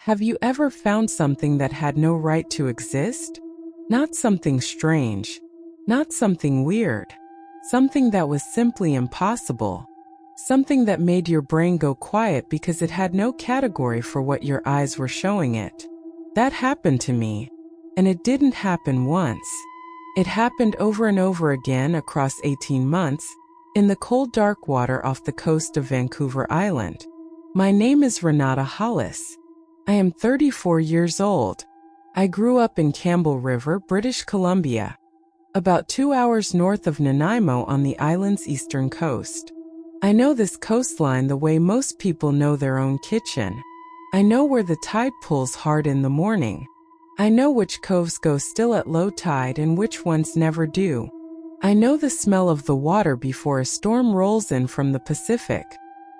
Have you ever found something that had no right to exist? Not something strange, not something weird, something that was simply impossible, something that made your brain go quiet because it had no category for what your eyes were showing it. That happened to me, and it didn't happen once. It happened over and over again across 18 months, in the cold dark water off the coast of Vancouver Island. My name is Renata Hollis. I am 34 years old. I grew up in Campbell River, British Columbia, about 2 hours north of Nanaimo on the island's eastern coast. I know this coastline the way most people know their own kitchen. I know where the tide pulls hard in the morning. I know which coves go still at low tide and which ones never do. I know the smell of the water before a storm rolls in from the Pacific.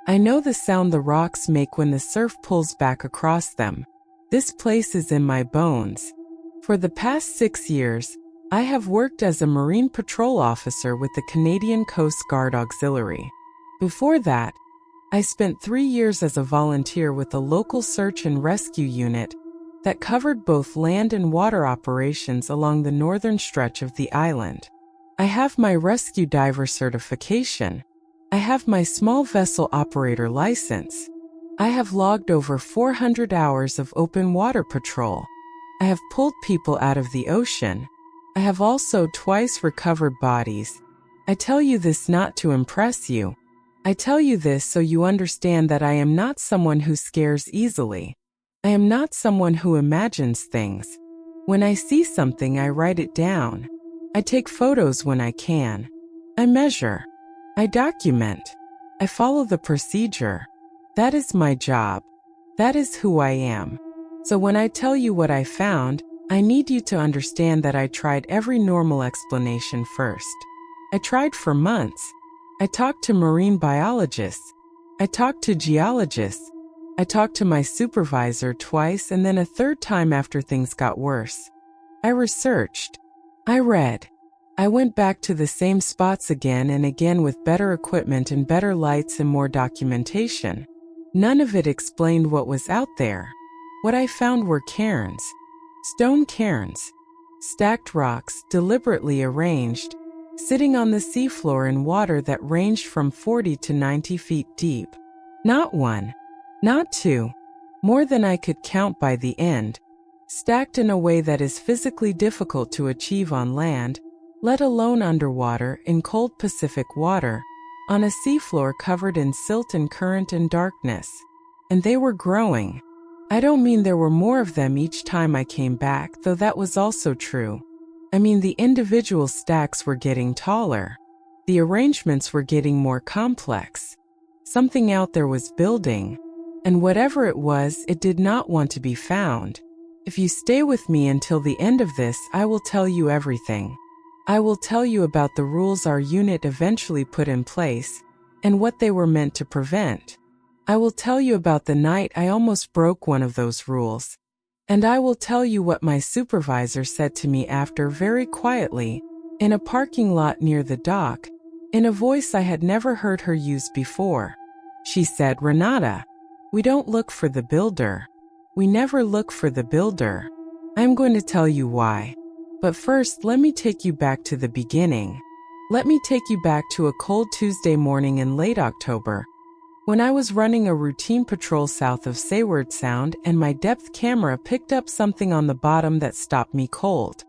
I know the sound the rocks make when the surf pulls back across them. This place is in my bones. For the past 6 years, I have worked as a Marine Patrol officer with the Canadian Coast Guard Auxiliary. Before that, I spent 3 years as a volunteer with a local search and rescue unit that covered both land and water operations along the northern stretch of the island. I have my rescue diver certification. I have my small vessel operator license. I have logged over 400 hours of open water patrol. I have pulled people out of the ocean. I have also twice recovered bodies. I tell you this not to impress you. I tell you this so you understand that I am not someone who scares easily. I am not someone who imagines things. When I see something, I write it down. I take photos when I can. I measure. I document. I follow the procedure. That is my job. That is who I am. So when I tell you what I found, I need you to understand that I tried every normal explanation first. I tried for months. I talked to marine biologists. I talked to geologists. I talked to my supervisor twice and then a third time after things got worse. I researched. I read. I went back to the same spots again and again with better equipment and better lights and more documentation. None of it explained what was out there. What I found were cairns. Stone cairns. Stacked rocks, deliberately arranged, sitting on the seafloor in water that ranged from 40 to 90 feet deep. Not one. Not two. More than I could count by the end. Stacked in a way that is physically difficult to achieve on land, let alone underwater in cold Pacific water, on a seafloor covered in silt and current and darkness. And they were growing. I don't mean there were more of them each time I came back, though that was also true. I mean the individual stacks were getting taller. The arrangements were getting more complex. Something out there was building. And whatever it was, it did not want to be found. If you stay with me until the end of this, I will tell you everything. I will tell you about the rules our unit eventually put in place and what they were meant to prevent. I will tell you about the night I almost broke one of those rules. And I will tell you what my supervisor said to me after, very quietly, in a parking lot near the dock, in a voice I had never heard her use before. She said, "Renata, we don't look for the builder. We never look for the builder. I'm going to tell you why. But first, let me take you back to the beginning. Let me take you back to a cold Tuesday morning in late October, when I was running a routine patrol south of Seward Sound and my depth camera picked up something on the bottom that stopped me cold.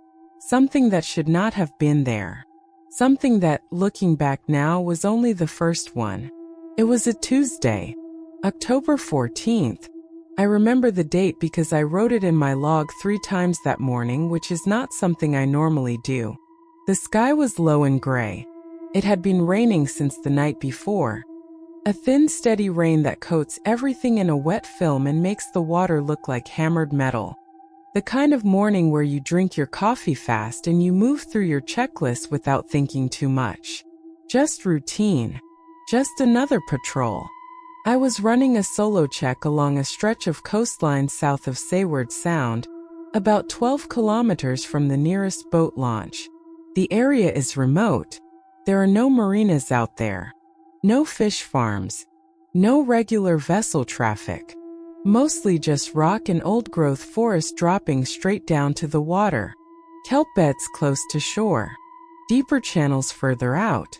Something that should not have been there. Something that, looking back now, was only the first one. It was a Tuesday, October 14th. I remember the date because I wrote it in my log 3 times that morning, which is not something I normally do. The sky was low and gray. It had been raining since the night before. A thin, steady rain that coats everything in a wet film and makes the water look like hammered metal. The kind of morning where you drink your coffee fast and you move through your checklist without thinking too much. Just routine. Just another patrol. I was running a solo check along a stretch of coastline south of Seward Sound, about 12 kilometers from the nearest boat launch. The area is remote. There are no marinas out there. No fish farms. No regular vessel traffic. Mostly just rock and old-growth forest dropping straight down to the water. Kelp beds close to shore. Deeper channels further out.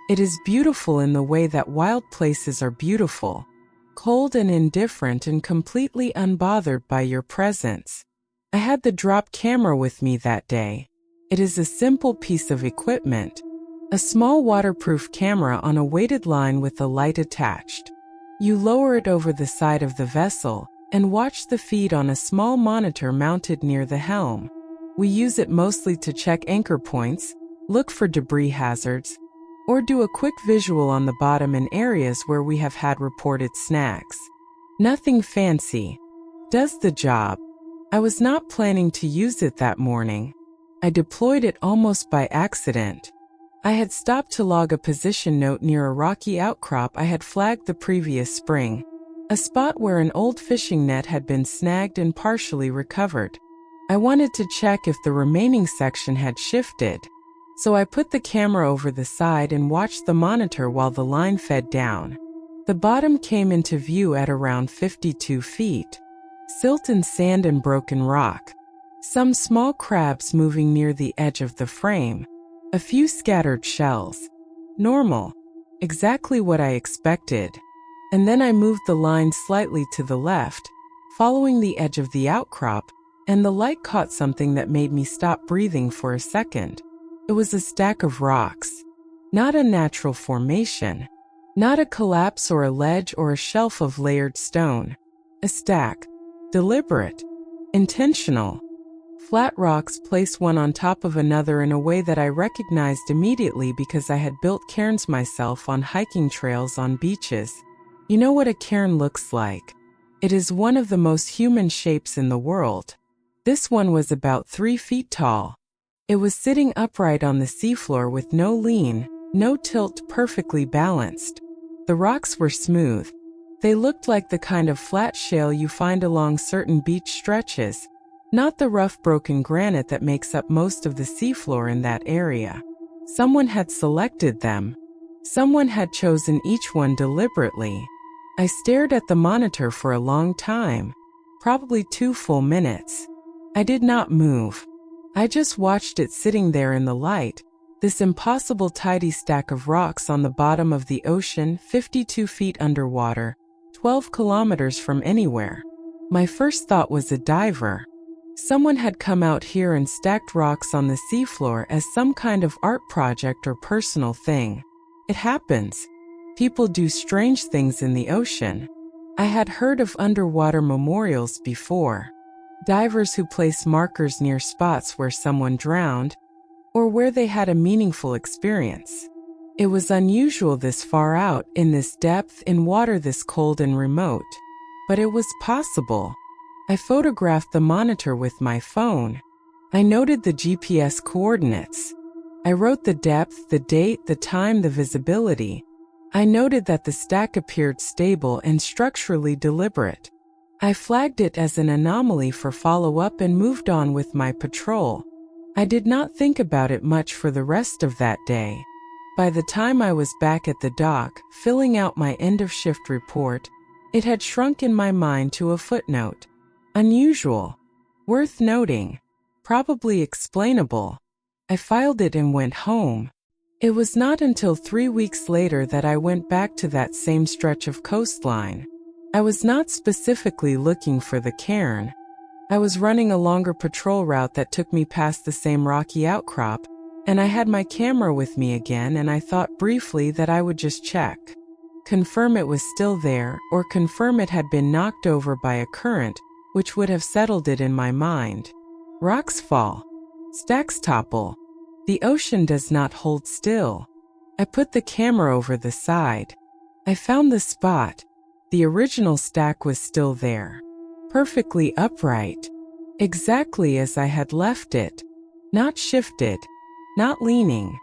It is beautiful in the way that wild places are beautiful. Cold and indifferent and completely unbothered by your presence. I had the drop camera with me that day. It is a simple piece of equipment. A small waterproof camera on a weighted line with a light attached. You lower it over the side of the vessel and watch the feed on a small monitor mounted near the helm. We use it mostly to check anchor points, look for debris hazards, or do a quick visual on the bottom in areas where we have had reported snags. Nothing fancy. Does the job. I was not planning to use it that morning. I deployed it almost by accident. I had stopped to log a position note near a rocky outcrop I had flagged the previous spring, a spot where an old fishing net had been snagged and partially recovered. I wanted to check if the remaining section had shifted, so I put the camera over the side and watched the monitor while the line fed down. The bottom came into view at around 52 feet. Silt and sand and broken rock. Some small crabs moving near the edge of the frame. A few scattered shells. Normal. Exactly what I expected. And then I moved the line slightly to the left, following the edge of the outcrop, and the light caught something that made me stop breathing for a second. It was a stack of rocks. Not a natural formation. Not a collapse or a ledge or a shelf of layered stone. A stack. Deliberate. Intentional. Flat rocks placed one on top of another in a way that I recognized immediately because I had built cairns myself on hiking trails on beaches. You know what a cairn looks like. It is one of the most human shapes in the world. This one was about 3 feet tall. It was sitting upright on the seafloor with no lean, no tilt, perfectly balanced. The rocks were smooth. They looked like the kind of flat shale you find along certain beach stretches. Not the rough broken granite that makes up most of the seafloor in that area. Someone had selected them. Someone had chosen each one deliberately. I stared at the monitor for a long time, probably 2 full minutes. I did not move. I just watched it sitting there in the light, this impossible tidy stack of rocks on the bottom of the ocean, 52 feet underwater, 12 kilometers from anywhere. My first thought was a diver. Someone had come out here and stacked rocks on the seafloor as some kind of art project or personal thing. It happens. People do strange things in the ocean. I had heard of underwater memorials before. Divers who place markers near spots where someone drowned, or where they had a meaningful experience. It was unusual this far out, in this depth, in water this cold and remote. But it was possible. I photographed the monitor with my phone. I noted the GPS coordinates. I wrote the depth, the date, the time, the visibility. I noted that the stack appeared stable and structurally deliberate. I flagged it as an anomaly for follow-up and moved on with my patrol. I did not think about it much for the rest of that day. By the time I was back at the dock, filling out my end-of-shift report, it had shrunk in my mind to a footnote. Unusual. Worth noting. Probably explainable. I filed it and went home. It was not until 3 weeks later that I went back to that same stretch of coastline. I was not specifically looking for the cairn. I was running a longer patrol route that took me past the same rocky outcrop, and I had my camera with me again, and I thought briefly that I would just check. Confirm it was still there, or confirm it had been knocked over by a current, which would have settled it in my mind. Rocks fall. Stacks topple. The ocean does not hold still. I put the camera over the side. I found the spot. The original stack was still there. Perfectly upright. Exactly as I had left it. Not shifted. Not leaning.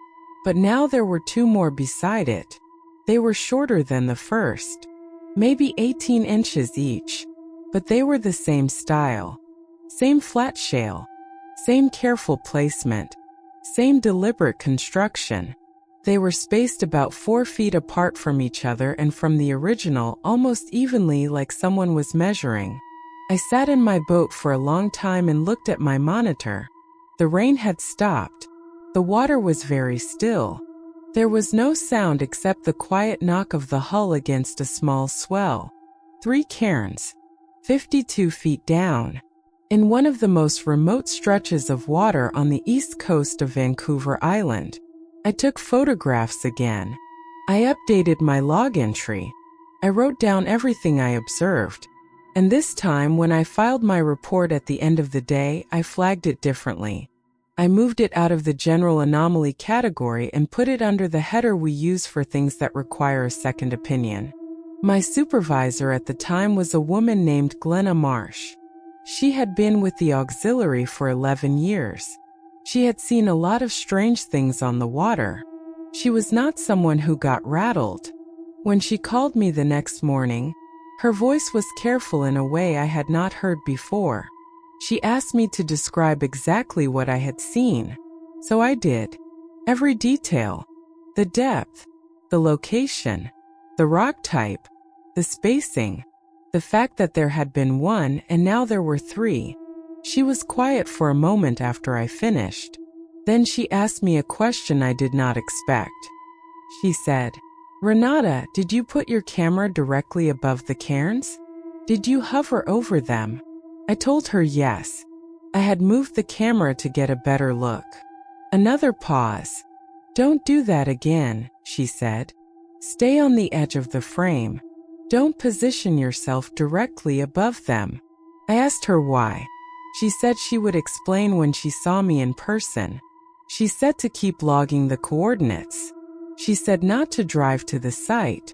But now there were 2 more beside it. They were shorter than the first. Maybe 18 inches each. But they were the same style. Same flat shale. Same careful placement. Same deliberate construction. They were spaced about 4 feet apart from each other and from the original almost evenly, like someone was measuring. I sat in my boat for a long time and looked at my monitor. The rain had stopped. The water was very still. There was no sound except the quiet knock of the hull against a small swell. 3 cairns. 52 feet down. In one of the most remote stretches of water on the east coast of Vancouver Island. I took photographs again. I updated my log entry. I wrote down everything I observed. And this time, when I filed my report at the end of the day, I flagged it differently. I moved it out of the general anomaly category and put it under the header we use for things that require a second opinion. My supervisor at the time was a woman named Glenna Marsh. She had been with the auxiliary for 11 years. She had seen a lot of strange things on the water. She was not someone who got rattled. When she called me the next morning, her voice was careful in a way I had not heard before. She asked me to describe exactly what I had seen. So I did. Every detail. The depth. The location. The rock type. The spacing. The fact that there had been 1 and now there were 3. She was quiet for a moment after I finished. Then she asked me a question I did not expect. She said, "Renata, did you put your camera directly above the cairns? Did you hover over them?" I told her yes. I had moved the camera to get a better look. Another pause. "Don't do that again," she said. "Stay on the edge of the frame. Don't position yourself directly above them." I asked her why. She said she would explain when she saw me in person. She said to keep logging the coordinates. She said not to drive to the site.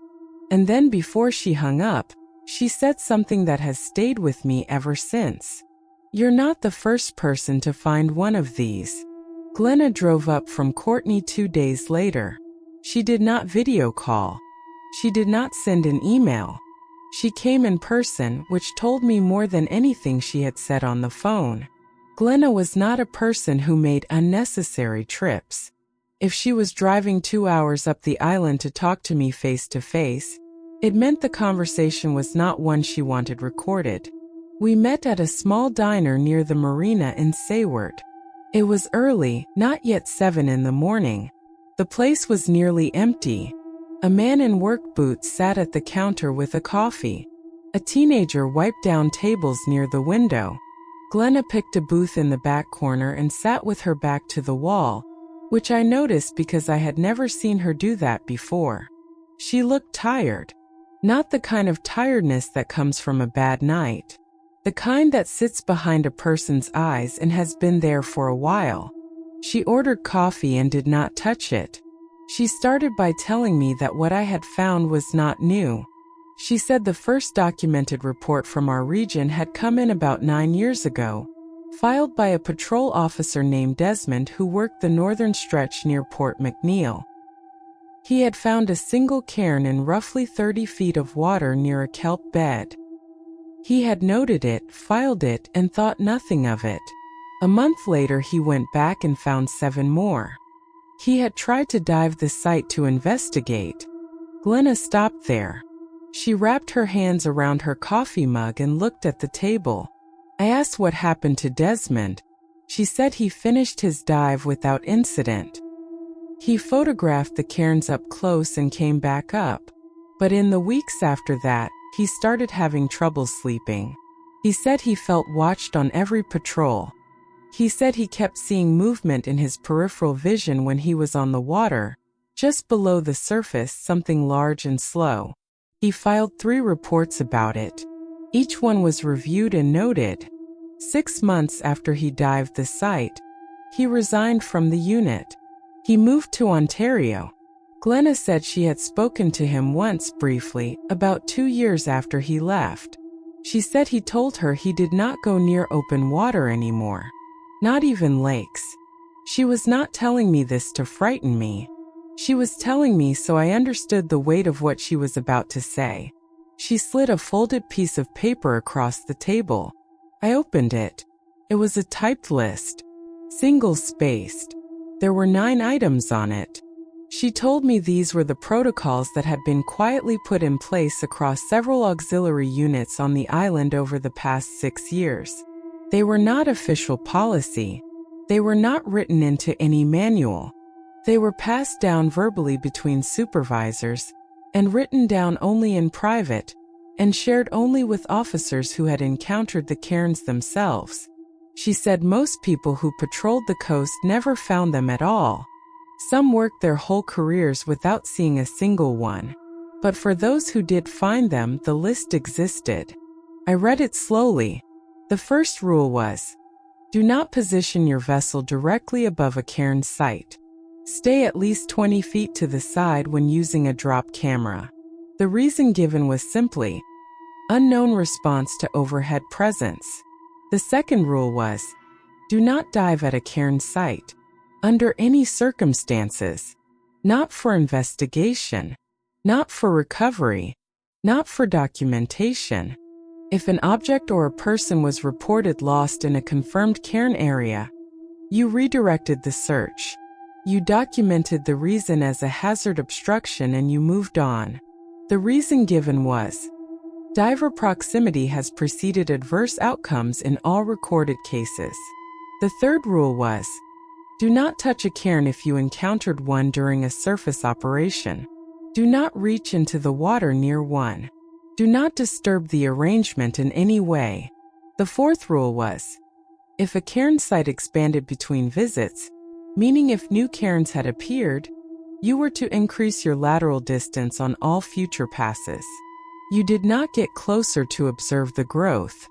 And then before she hung up, she said something that has stayed with me ever since. "You're not the first person to find one of these." Glenna drove up from Courtney 2 days later. She did not video call. She did not send an email. She came in person, which told me more than anything she had said on the phone. Glenna was not a person who made unnecessary trips. If she was driving 2 hours up the island to talk to me face to face, it meant the conversation was not one she wanted recorded. We met at a small diner near the marina in Sayward. It was early, not yet 7 in the morning. The place was nearly empty. A man in work boots sat at the counter with a coffee. A teenager wiped down tables near the window. Glenna picked a booth in the back corner and sat with her back to the wall, which I noticed because I had never seen her do that before. She looked tired. Not the kind of tiredness that comes from a bad night. The kind that sits behind a person's eyes and has been there for a while. She ordered coffee and did not touch it. She started by telling me that what I had found was not new. She said the first documented report from our region had come in about 9 years ago, filed by a patrol officer named Desmond who worked the northern stretch near Port McNeill. He had found a single cairn in roughly 30 feet of water near a kelp bed. He had noted it, filed it, and thought nothing of it. A month later he went back and found 7 more. He had tried to dive the site to investigate. Glenna stopped there. She wrapped her hands around her coffee mug and looked at the table. I asked what happened to Desmond. She said he finished his dive without incident. He photographed the cairns up close and came back up. But in the weeks after that, he started having trouble sleeping. He said he felt watched on every patrol. He said he kept seeing movement in his peripheral vision when he was on the water, just below the surface, something large and slow. He filed 3 reports about it. Each one was reviewed and noted. 6 months after he dived the site, he resigned from the unit. He moved to Ontario. Glenna said she had spoken to him once briefly, about 2 years after he left. She said he told her he did not go near open water anymore. Not even lakes. She was not telling me this to frighten me. She was telling me so I understood the weight of what she was about to say. She slid a folded piece of paper across the table. I opened it. It was a typed list. Single-spaced. There were 9 items on it. She told me these were the protocols that had been quietly put in place across several auxiliary units on the island over the past 6 years. They were not official policy. They were not written into any manual. They were passed down verbally between supervisors and written down only in private and shared only with officers who had encountered the cairns themselves. She said most people who patrolled the coast never found them at all. Some worked their whole careers without seeing a single one. But for those who did find them, the list existed. I read it slowly. The first rule was, do not position your vessel directly above a cairn site. Stay at least 20 feet to the side when using a drop camera. The reason given was simply, unknown response to overhead presence. The second rule was, do not dive at a cairn site, under any circumstances. Not for investigation, not for recovery, not for documentation. If an object or a person was reported lost in a confirmed cairn area, you redirected the search. You documented the reason as a hazard obstruction and you moved on. The reason given was, diver proximity has preceded adverse outcomes in all recorded cases. The third rule was, do not touch a cairn if you encountered one during a surface operation. Do not reach into the water near one. Do not disturb the arrangement in any way. The fourth rule was, if a cairn site expanded between visits, meaning if new cairns had appeared, you were to increase your lateral distance on all future passes. You did not get closer to observe the growth.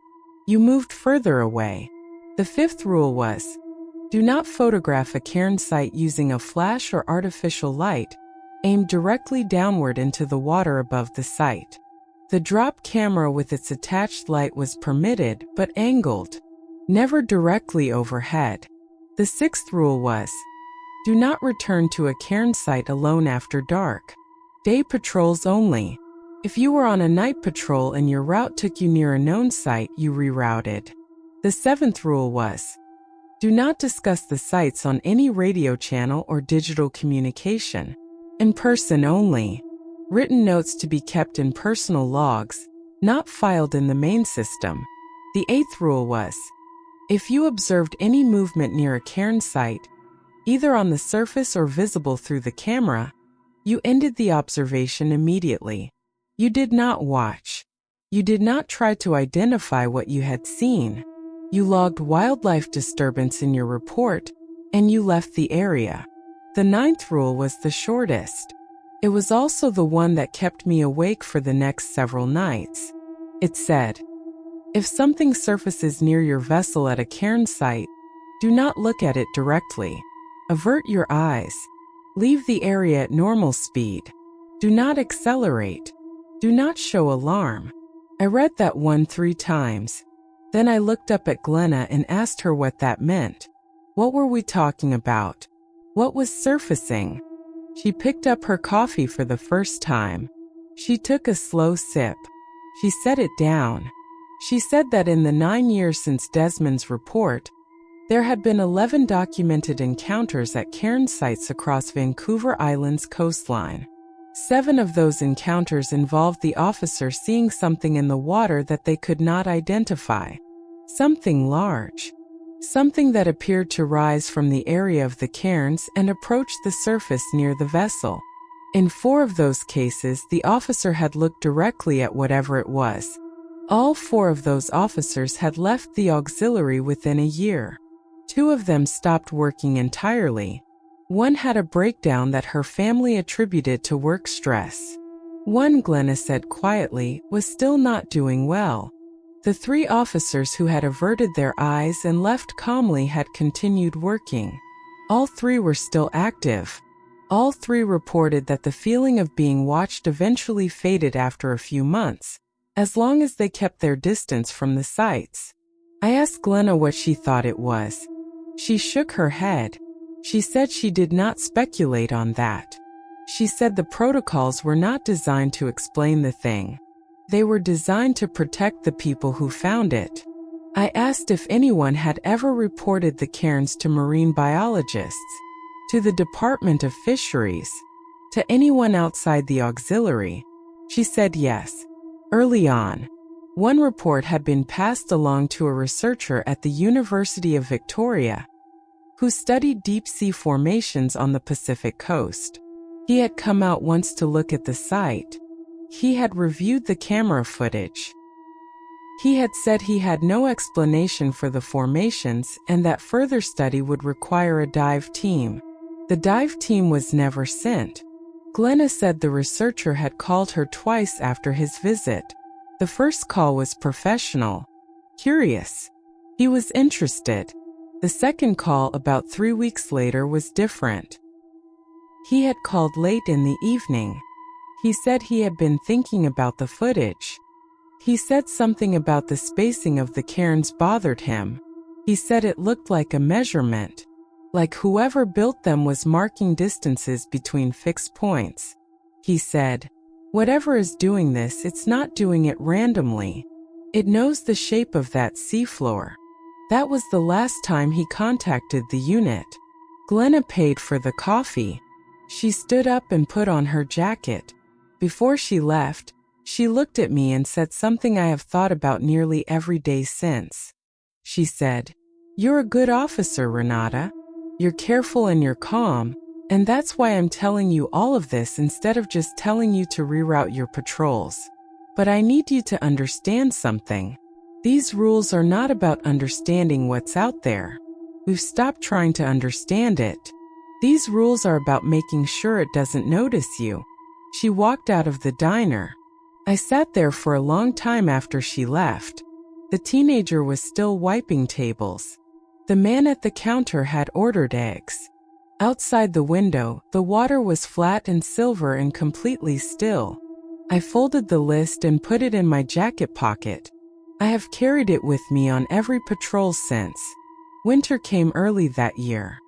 You moved further away. The fifth rule was, do not photograph a cairn site using a flash or artificial light aimed directly downward into the water above the site. The drop camera with its attached light was permitted but angled, never directly overhead. The sixth rule was, do not return to a cairn site alone after dark. Day patrols only. If you were on a night patrol and your route took you near a known site, you rerouted. The seventh rule was, do not discuss the sites on any radio channel or digital communication. In person only. Written notes to be kept in personal logs, not filed in the main system. The eighth rule was, if you observed any movement near a cairn site, either on the surface or visible through the camera, you ended the observation immediately. You did not watch. You did not try to identify what you had seen. You logged wildlife disturbance in your report, and you left the area. The ninth rule was the shortest. It was also the one that kept me awake for the next several nights. It said, if something surfaces near your vessel at a cairn site, do not look at it directly. Avert your eyes. Leave the area at normal speed. Do not accelerate. Do not show alarm. I read that 3 times. Then I looked up at Glenna and asked her what that meant. What were we talking about? What was surfacing? She picked up her coffee for the first time. She took a slow sip. She set it down. She said that in the 9 years since Desmond's report, there had been 11 documented encounters at cairn sites across Vancouver Island's coastline. 7 of those encounters involved the officer seeing something in the water that they could not identify. Something large. Something that appeared to rise from the area of the cairns and approach the surface near the vessel. In 4 of those cases, the officer had looked directly at whatever it was. All 4 of those officers had left the auxiliary within a year. 2 of them stopped working entirely. 1 had a breakdown that her family attributed to work stress. 1, Glenna said quietly, was still not doing well. The 3 officers who had averted their eyes and left calmly had continued working. All 3 were still active. All 3 reported that the feeling of being watched eventually faded after a few months, as long as they kept their distance from the sites. I asked Glenna what she thought it was. She shook her head. She said she did not speculate on that. She said the protocols were not designed to explain the thing. They were designed to protect the people who found it. I asked if anyone had ever reported the cairns to marine biologists, to the Department of Fisheries. To anyone outside the auxiliary, she said yes. Early on, one report had been passed along to a researcher at the University of Victoria who studied deep-sea formations on the Pacific coast. He had come out once to look at the site. He had reviewed the camera footage. He had said he had no explanation for the formations and that further study would require a dive team. The dive team was never sent. Glenna said the researcher had called her twice after his visit. The first call was professional, curious. He was interested. The second call, about 3 weeks later, was different. He had called late in the evening. He said he had been thinking about the footage. He said something about the spacing of the cairns bothered him. He said it looked like a measurement, like whoever built them was marking distances between fixed points. He said, "Whatever is doing this, it's not doing it randomly. It knows the shape of that seafloor." That was the last time he contacted the unit. Glenna paid for the coffee. She stood up and put on her jacket. Before she left, she looked at me and said something I have thought about nearly every day since. She said, "You're a good officer, Renata. You're careful and you're calm, and that's why I'm telling you all of this instead of just telling you to reroute your patrols. But I need you to understand something. These rules are not about understanding what's out there. We've stopped trying to understand it. These rules are about making sure it doesn't notice you." She walked out of the diner. I sat there for a long time after she left. The teenager was still wiping tables. The man at the counter had ordered eggs. Outside the window, the water was flat and silver and completely still. I folded the list and put it in my jacket pocket. I have carried it with me on every patrol since. Winter came early that year.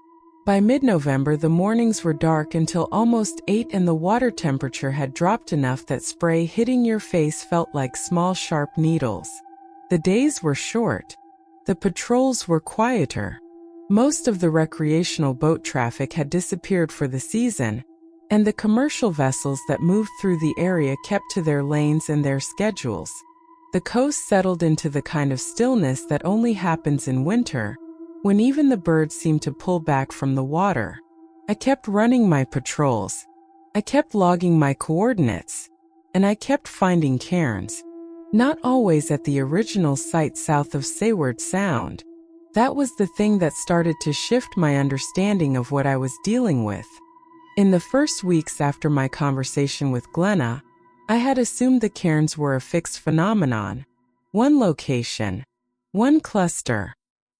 By mid-November, the mornings were dark until almost 8 and the water temperature had dropped enough that spray hitting your face felt like small sharp needles. The days were short. The patrols were quieter. Most of the recreational boat traffic had disappeared for the season, and the commercial vessels that moved through the area kept to their lanes and their schedules. The coast settled into the kind of stillness that only happens in winter, when even the birds seem to pull back from the water. I kept running my patrols. I kept logging my coordinates. And I kept finding cairns. Not always at the original site south of Seward Sound. That was the thing that started to shift my understanding of what I was dealing with. In the first weeks after my conversation with Glenna, I had assumed the cairns were a fixed phenomenon. One location. One cluster.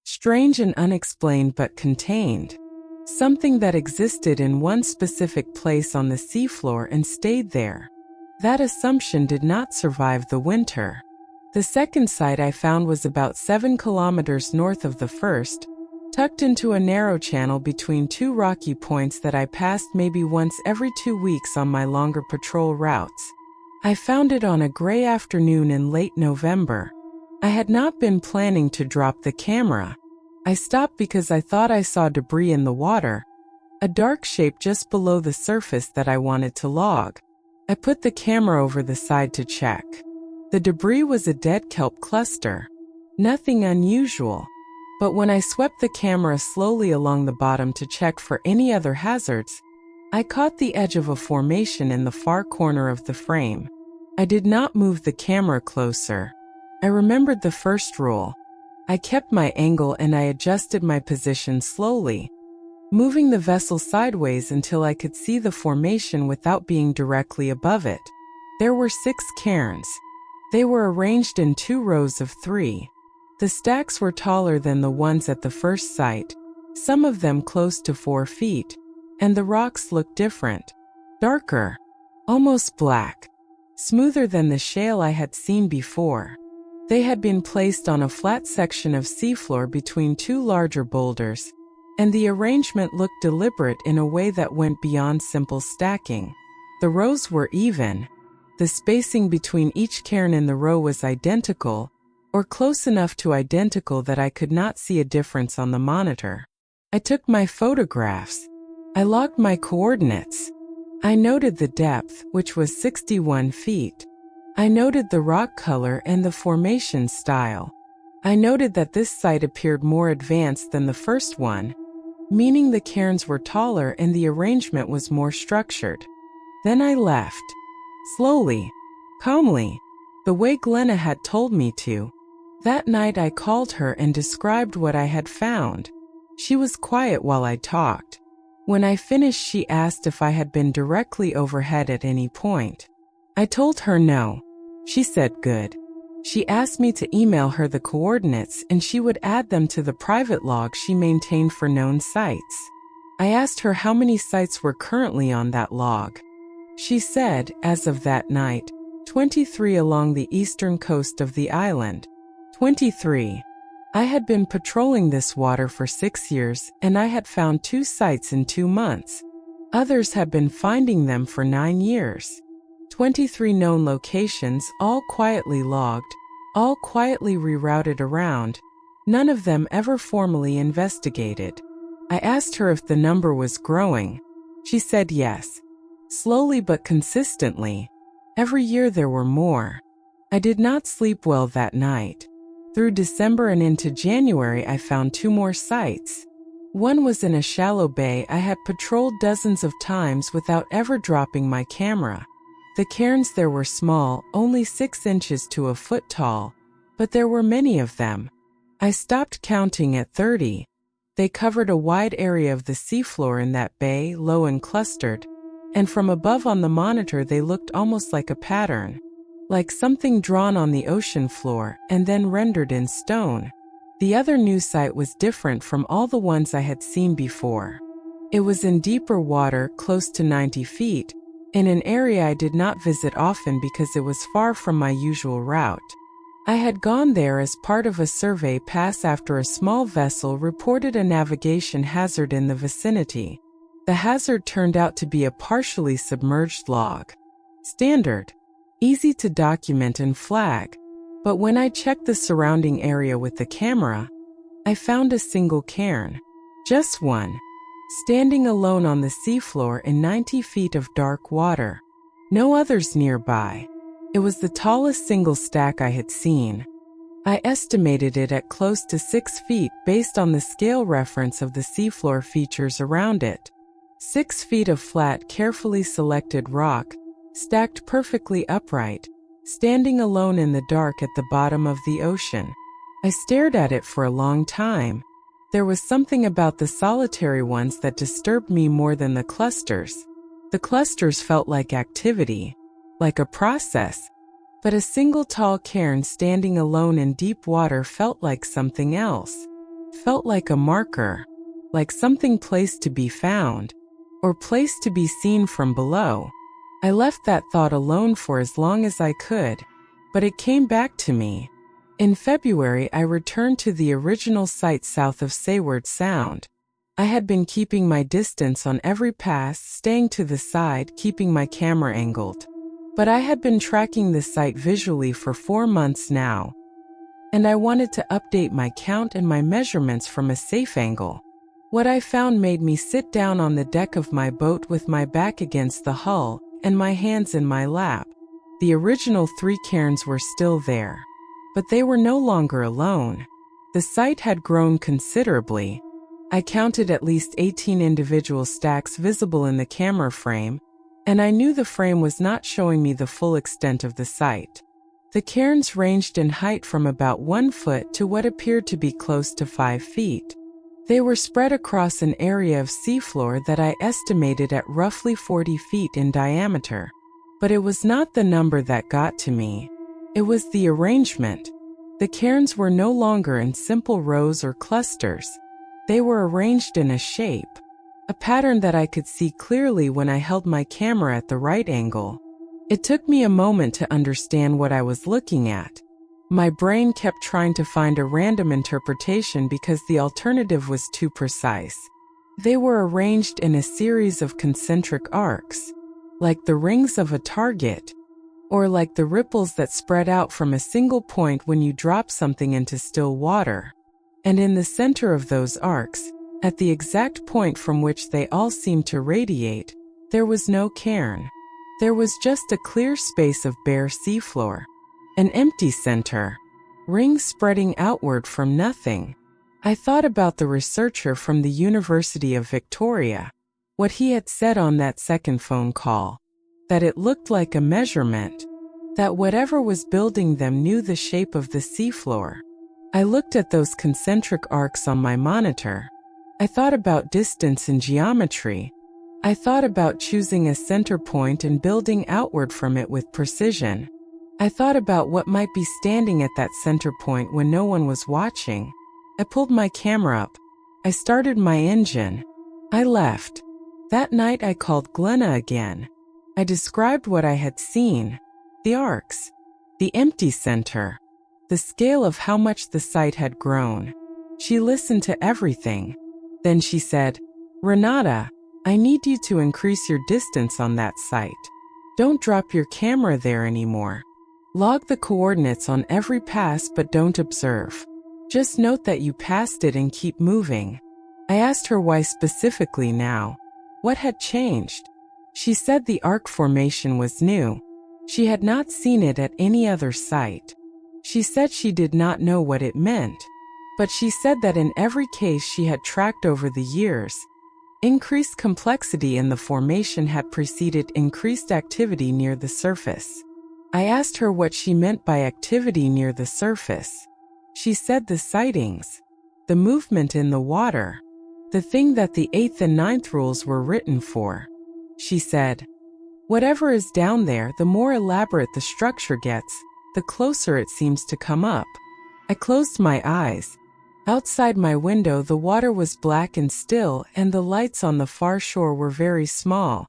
Strange and unexplained but contained. Something that existed in one specific place on the seafloor and stayed there. That assumption did not survive the winter. The second site I found was about 7 kilometers north of the first, tucked into a narrow channel between two rocky points that I passed maybe once every 2 weeks on my longer patrol routes. I found it on a gray afternoon in late November. I had not been planning to drop the camera. I stopped because I thought I saw debris in the water, a dark shape just below the surface that I wanted to log. I put the camera over the side to check. The debris was a dead kelp cluster. Nothing unusual. But when I swept the camera slowly along the bottom to check for any other hazards, I caught the edge of a formation in the far corner of the frame. I did not move the camera closer. I remembered the first rule. I kept my angle and I adjusted my position slowly, moving the vessel sideways until I could see the formation without being directly above it. There were 6 cairns. They were arranged in 2 rows of 3. The stacks were taller than the ones at the first site, some of them close to 4 feet, and the rocks looked different, darker, almost black, smoother than the shale I had seen before. They had been placed on a flat section of seafloor between 2 larger boulders, and the arrangement looked deliberate in a way that went beyond simple stacking. The rows were even. The spacing between each cairn in the row was identical, or close enough to identical that I could not see a difference on the monitor. I took my photographs. I logged my coordinates. I noted the depth, which was 61 feet. I noted the rock color and the formation style. I noted that this site appeared more advanced than the first one, meaning the cairns were taller and the arrangement was more structured. Then I left. Slowly, calmly, the way Glenna had told me to. That night I called her and described what I had found. She was quiet while I talked. When I finished, she asked if I had been directly overhead at any point. I told her no. She said good. She asked me to email her the coordinates and she would add them to the private log she maintained for known sites. I asked her how many sites were currently on that log. She said, as of that night, 23 along the eastern coast of the island. 23. I had been patrolling this water for 6 years and I had found 2 sites in 2 months. Others had been finding them for 9 years. 23 known locations, all quietly logged, all quietly rerouted around, none of them ever formally investigated. I asked her if the number was growing. She said yes. Slowly but consistently. Every year there were more. I did not sleep well that night. Through December and into January I found 2 more sites. One was in a shallow bay I had patrolled dozens of times without ever dropping my camera. The cairns there were small, only 6 inches to a foot tall, but there were many of them. I stopped counting at 30. They covered a wide area of the seafloor in that bay, low and clustered, and from above on the monitor they looked almost like a pattern, like something drawn on the ocean floor and then rendered in stone. The other new site was different from all the ones I had seen before. It was in deeper water, close to 90 feet, in an area I did not visit often because it was far from my usual route. I had gone there as part of a survey pass after a small vessel reported a navigation hazard in the vicinity. The hazard turned out to be a partially submerged log. Standard. Easy to document and flag. But when I checked the surrounding area with the camera, I found a single cairn. Just one. Standing alone on the seafloor in 90 feet of dark water. No others nearby. It was the tallest single stack I had seen. I estimated it at close to 6 feet based on the scale reference of the seafloor features around it. 6 feet of flat, carefully selected rock, stacked perfectly upright, standing alone in the dark at the bottom of the ocean. I stared at it for a long time. There was something about the solitary ones that disturbed me more than the clusters. The clusters felt like activity, like a process, but a single tall cairn standing alone in deep water felt like something else. Felt like a marker, like something placed to be found, or placed to be seen from below. I left that thought alone for as long as I could, but it came back to me. In February, I returned to the original site south of Seward Sound. I had been keeping my distance on every pass, staying to the side, keeping my camera angled. But I had been tracking the site visually for 4 months now, and I wanted to update my count and my measurements from a safe angle. What I found made me sit down on the deck of my boat with my back against the hull and my hands in my lap. The original 3 cairns were still there. But they were no longer alone. The site had grown considerably. I counted at least 18 individual stacks visible in the camera frame, and I knew the frame was not showing me the full extent of the site. The cairns ranged in height from about 1 foot to what appeared to be close to 5 feet. They were spread across an area of seafloor that I estimated at roughly 40 feet in diameter. But it was not the number that got to me. It was the arrangement. The cairns were no longer in simple rows or clusters. They were arranged in a shape, a pattern that I could see clearly when I held my camera at the right angle. It took me a moment to understand what I was looking at. My brain kept trying to find a random interpretation because the alternative was too precise. They were arranged in a series of concentric arcs, like the rings of a target, or like the ripples that spread out from a single point when you drop something into still water. And in the center of those arcs, at the exact point from which they all seemed to radiate, There was no cairn. There was just a clear space of bare seafloor. An empty center. Rings spreading outward from nothing. I thought about the researcher from the University of Victoria. What he had said on that second phone call. That it looked like a measurement. That whatever was building them knew the shape of the seafloor. I looked at those concentric arcs on my monitor. I thought about distance and geometry. I thought about choosing a center point and building outward from it with precision. I thought about what might be standing at that center point when no one was watching. I pulled my camera up. I started my engine. I left. That night I called Glenna again. I described what I had seen. The arcs. The empty center. The scale of how much the site had grown. She listened to everything. Then she said, "Renata, I need you to increase your distance on that site. Don't drop your camera there anymore. Log the coordinates on every pass but don't observe. Just note that you passed it and keep moving." I asked her why specifically now. What had changed? She said the arc formation was new. She had not seen it at any other site. She said she did not know what it meant. But she said that in every case she had tracked over the years, increased complexity in the formation had preceded increased activity near the surface. I asked her what she meant by activity near the surface. She said the sightings, the movement in the water, the thing that the 8th and 9th rules were written for. She said, "Whatever is down there, the more elaborate the structure gets, the closer it seems to come up." I closed my eyes. Outside my window the water was black and still, and the lights on the far shore were very small.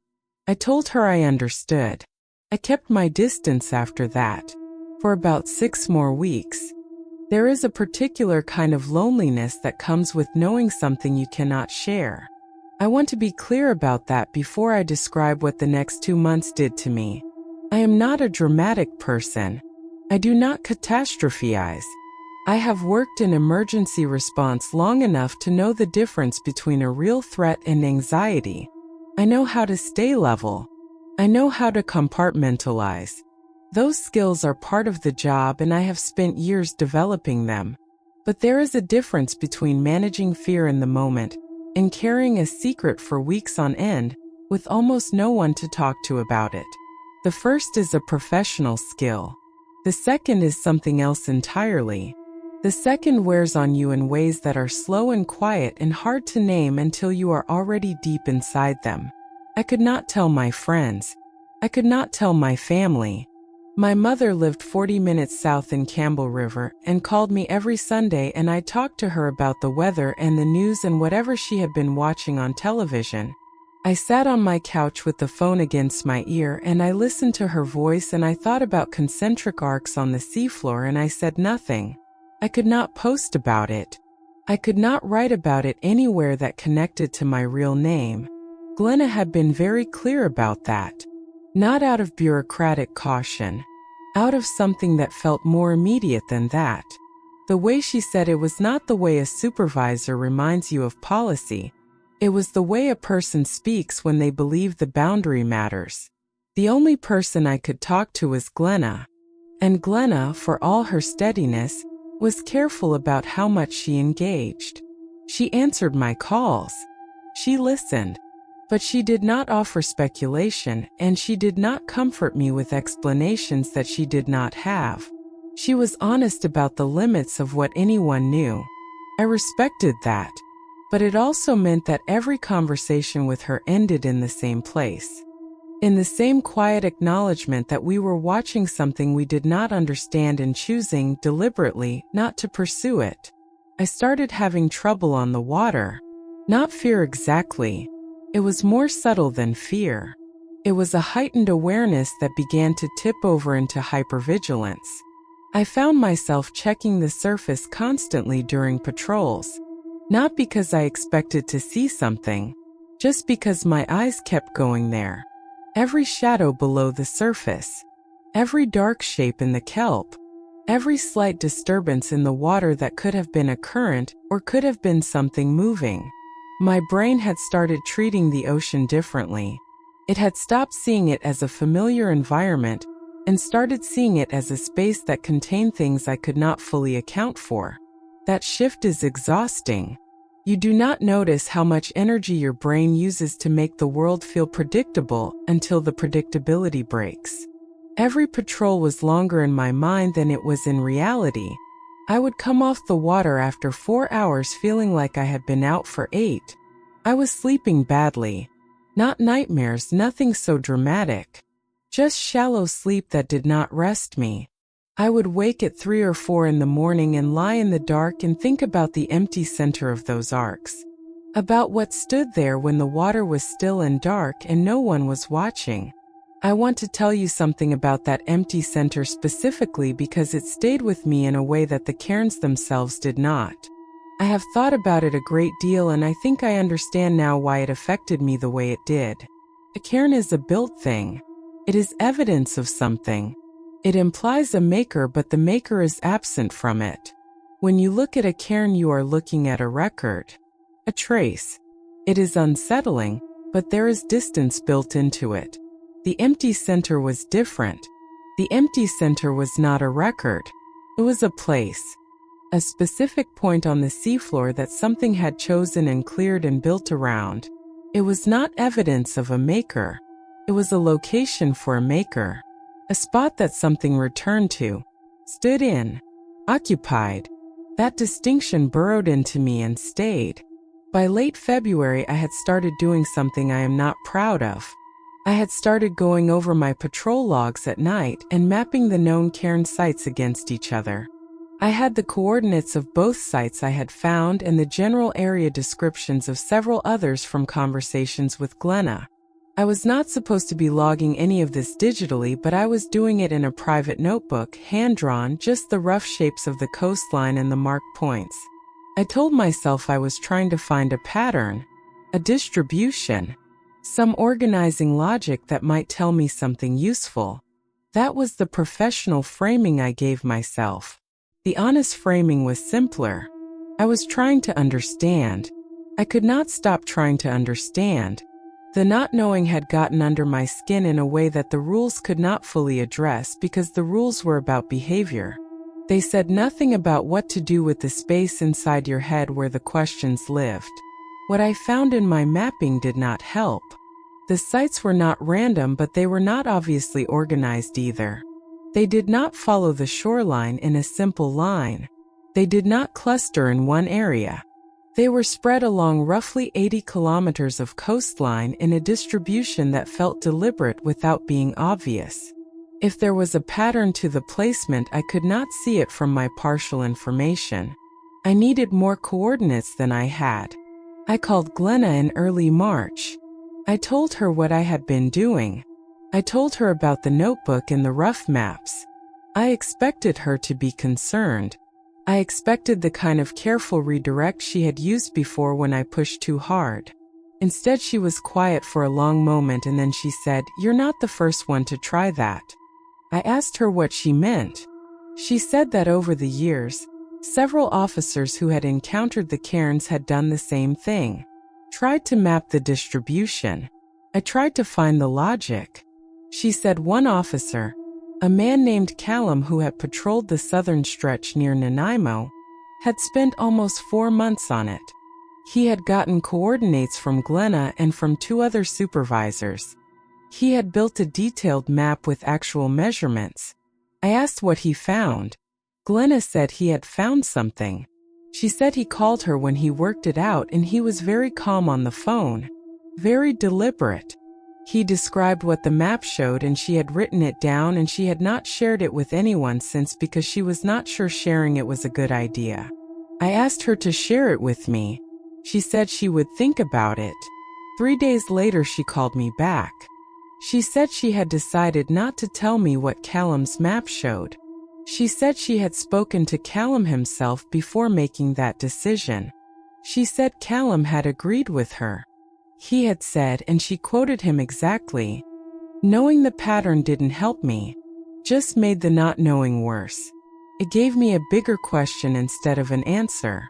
I told her I understood. I kept my distance after that. For about 6 more weeks. There is a particular kind of loneliness that comes with knowing something you cannot share. I want to be clear about that before I describe what the next 2 months did to me. I am not a dramatic person. I do not catastrophize. I have worked in emergency response long enough to know the difference between a real threat and anxiety. I know how to stay level. I know how to compartmentalize. Those skills are part of the job and I have spent years developing them. But there is a difference between managing fear in the moment and carrying a secret for weeks on end with almost no one to talk to about it. The first is a professional skill. The second is something else entirely. The second wears on you in ways that are slow and quiet and hard to name until you are already deep inside them. I could not tell my friends. I could not tell my family. My mother lived 40 minutes south in Campbell River and called me every Sunday, and I talked to her about the weather and the news and whatever she had been watching on television. I sat on my couch with the phone against my ear and I listened to her voice, and I thought about concentric arcs on the seafloor, and I said nothing. I could not post about it. I could not write about it anywhere that connected to my real name. Glenna had been very clear about that. Not out of bureaucratic caution. Out of something that felt more immediate than that. The way she said it was not the way a supervisor reminds you of policy. It was the way a person speaks when they believe the boundary matters. The only person I could talk to was Glenna. And Glenna, for all her steadiness, was careful about how much she engaged. She answered my calls. She listened. But she did not offer speculation, and she did not comfort me with explanations that she did not have. She was honest about the limits of what anyone knew. I respected that. But it also meant that every conversation with her ended in the same place. In the same quiet acknowledgement that we were watching something we did not understand and choosing deliberately not to pursue it. I started having trouble on the water. Not fear exactly. It was more subtle than fear. It was a heightened awareness that began to tip over into hypervigilance. I found myself checking the surface constantly during patrols. Not because I expected to see something, just because my eyes kept going there. Every shadow below the surface, every dark shape in the kelp, every slight disturbance in the water that could have been a current or could have been something moving. My brain had started treating the ocean differently. It had stopped seeing it as a familiar environment and started seeing it as a space that contained things I could not fully account for. That shift is exhausting. You do not notice how much energy your brain uses to make the world feel predictable until the predictability breaks. Every patrol was longer in my mind than it was in reality. I would come off the water after 4 hours feeling like I had been out for 8. I was sleeping badly. Not nightmares, nothing so dramatic. Just shallow sleep that did not rest me. I would wake at 3 or 4 in the morning and lie in the dark and think about the empty center of those arcs. About what stood there when the water was still and dark and no one was watching. I want to tell you something about that empty center specifically because it stayed with me in a way that the cairns themselves did not. I have thought about it a great deal and I think I understand now why it affected me the way it did. A cairn is a built thing. It is evidence of something. It implies a maker, but the maker is absent from it. When you look at a cairn, you are looking at a record, a trace. It is unsettling, but there is distance built into it. The empty center was different. The empty center was not a record. It was a place. A specific point on the seafloor that something had chosen and cleared and built around. It was not evidence of a maker. It was a location for a maker. A spot that something returned to, stood in, occupied. That distinction burrowed into me and stayed. By late February, I had started doing something I am not proud of. I had started going over my patrol logs at night and mapping the known cairn sites against each other. I had the coordinates of both sites I had found and the general area descriptions of several others from conversations with Glenna. I was not supposed to be logging any of this digitally, but I was doing it in a private notebook, hand-drawn, just the rough shapes of the coastline and the marked points. I told myself I was trying to find a pattern, a distribution, some organizing logic that might tell me something useful. That was the professional framing I gave myself. The honest framing was simpler. I was trying to understand. I could not stop trying to understand. The not knowing had gotten under my skin in a way that the rules could not fully address because the rules were about behavior. They said nothing about what to do with the space inside your head where the questions lived. What I found in my mapping did not help. The sites were not random, but they were not obviously organized either. They did not follow the shoreline in a simple line. They did not cluster in one area. They were spread along roughly 80 kilometers of coastline in a distribution that felt deliberate without being obvious. If there was a pattern to the placement, I could not see it from my partial information. I needed more coordinates than I had. I called Glenna in early March. I told her what I had been doing. I told her about the notebook and the rough maps. I expected her to be concerned. I expected the kind of careful redirect she had used before when I pushed too hard. Instead, she was quiet for a long moment and then she said, "You're not the first one to try that." I asked her what she meant. She said that over the years, several officers who had encountered the cairns had done the same thing. Tried to map the distribution. I tried to find the logic. She said one officer, a man named Callum who had patrolled the southern stretch near Nanaimo, had spent almost 4 months on it. He had gotten coordinates from Glenna and from 2 other supervisors. He had built a detailed map with actual measurements. I asked what he found. Glenna said he had found something. She said he called her when he worked it out and he was very calm on the phone. Very deliberate. He described what the map showed and she had written it down and she had not shared it with anyone since because she was not sure sharing it was a good idea. I asked her to share it with me. She said she would think about it. 3 days later she called me back. She said she had decided not to tell me what Callum's map showed. She said she had spoken to Callum himself before making that decision. She said Callum had agreed with her. He had said, and she quoted him exactly, "Knowing the pattern didn't help me, just made the not knowing worse. It gave me a bigger question instead of an answer."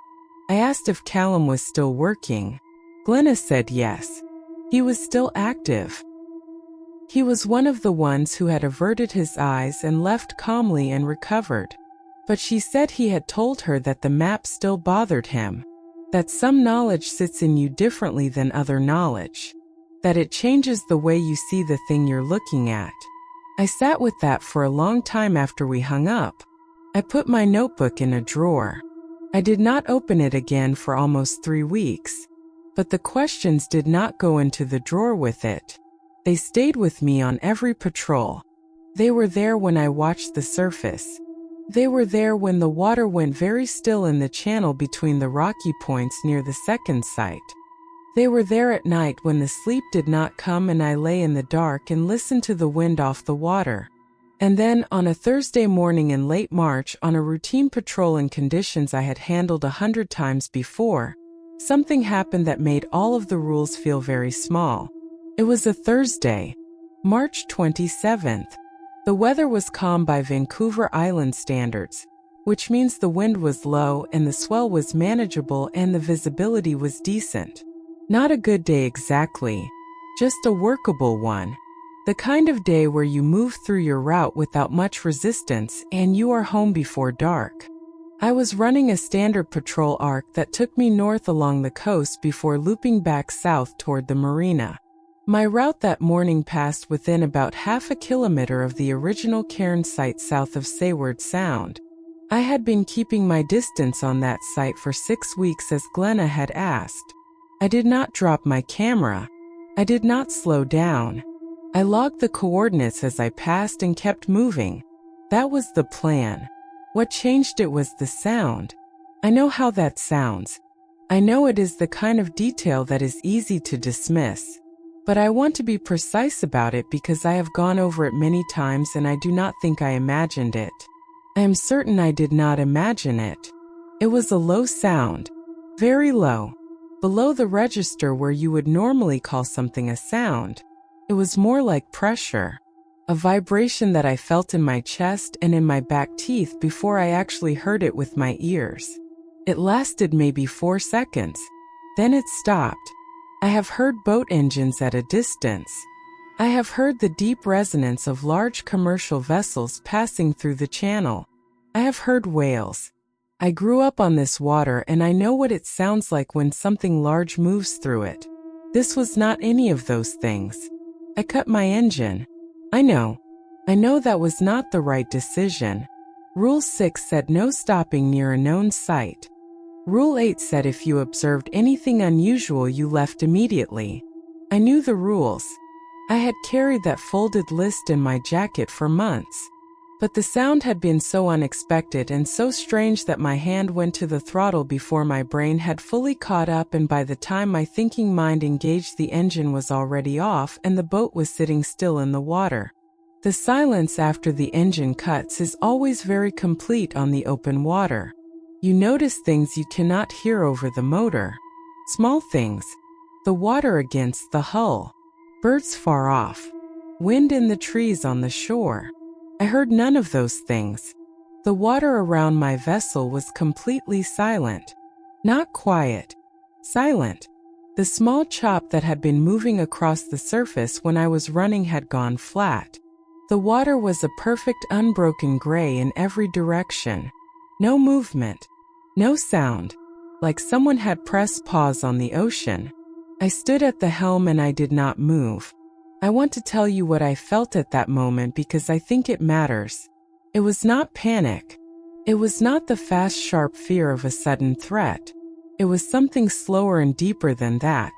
I asked if Callum was still working. Glenna said yes. He was still active. He was one of the ones who had averted his eyes and left calmly and recovered. But she said he had told her that the map still bothered him, that some knowledge sits in you differently than other knowledge, that it changes the way you see the thing you're looking at. I sat with that for a long time after we hung up. I put my notebook in a drawer. I did not open it again for almost 3 weeks, but the questions did not go into the drawer with it. They stayed with me on every patrol. They were there when I watched the surface. They were there when the water went very still in the channel between the rocky points near the second site. They were there at night when the sleep did not come and I lay in the dark and listened to the wind off the water. And then, on a Thursday morning in late March, on a routine patrol in conditions I had handled 100 times before, something happened that made all of the rules feel very small. It was a Thursday, March 27th. The weather was calm by Vancouver Island standards, which means the wind was low and the swell was manageable and the visibility was decent. Not a good day exactly, just a workable one. The kind of day where you move through your route without much resistance and you are home before dark. I was running a standard patrol arc that took me north along the coast before looping back south toward the marina. My route that morning passed within about half a kilometer of the original Cairns site south of Seward Sound. I had been keeping my distance on that site for 6 weeks as Glenna had asked. I did not drop my camera. I did not slow down. I logged the coordinates as I passed and kept moving. That was the plan. What changed it was the sound. I know how that sounds. I know it is the kind of detail that is easy to dismiss. But I want to be precise about it because I have gone over it many times and I do not think I imagined it. I am certain I did not imagine it. It was a low sound. Very low. Below the register where you would normally call something a sound. It was more like pressure. A vibration that I felt in my chest and in my back teeth before I actually heard it with my ears. It lasted maybe 4 seconds. Then it stopped. I have heard boat engines at a distance. I have heard the deep resonance of large commercial vessels passing through the channel. I have heard whales. I grew up on this water and I know what it sounds like when something large moves through it. This was not any of those things. I cut my engine. I know that was not the right decision. Rule 6 said no stopping near a known site. Rule 8 said if you observed anything unusual you left immediately. I knew the rules. I had carried that folded list in my jacket for months. But the sound had been so unexpected and so strange that my hand went to the throttle before my brain had fully caught up, and by the time my thinking mind engaged the engine was already off and the boat was sitting still in the water. The silence after the engine cuts is always very complete on the open water. You notice things you cannot hear over the motor. Small things. The water against the hull. Birds far off. Wind in the trees on the shore. I heard none of those things. The water around my vessel was completely silent. Not quiet. Silent. The small chop that had been moving across the surface when I was running had gone flat. The water was a perfect unbroken gray in every direction. No movement. No sound. Like someone had pressed pause on the ocean. I stood at the helm and I did not move. I want to tell you what I felt at that moment because I think it matters. It was not panic. It was not the fast, sharp fear of a sudden threat. It was something slower and deeper than that.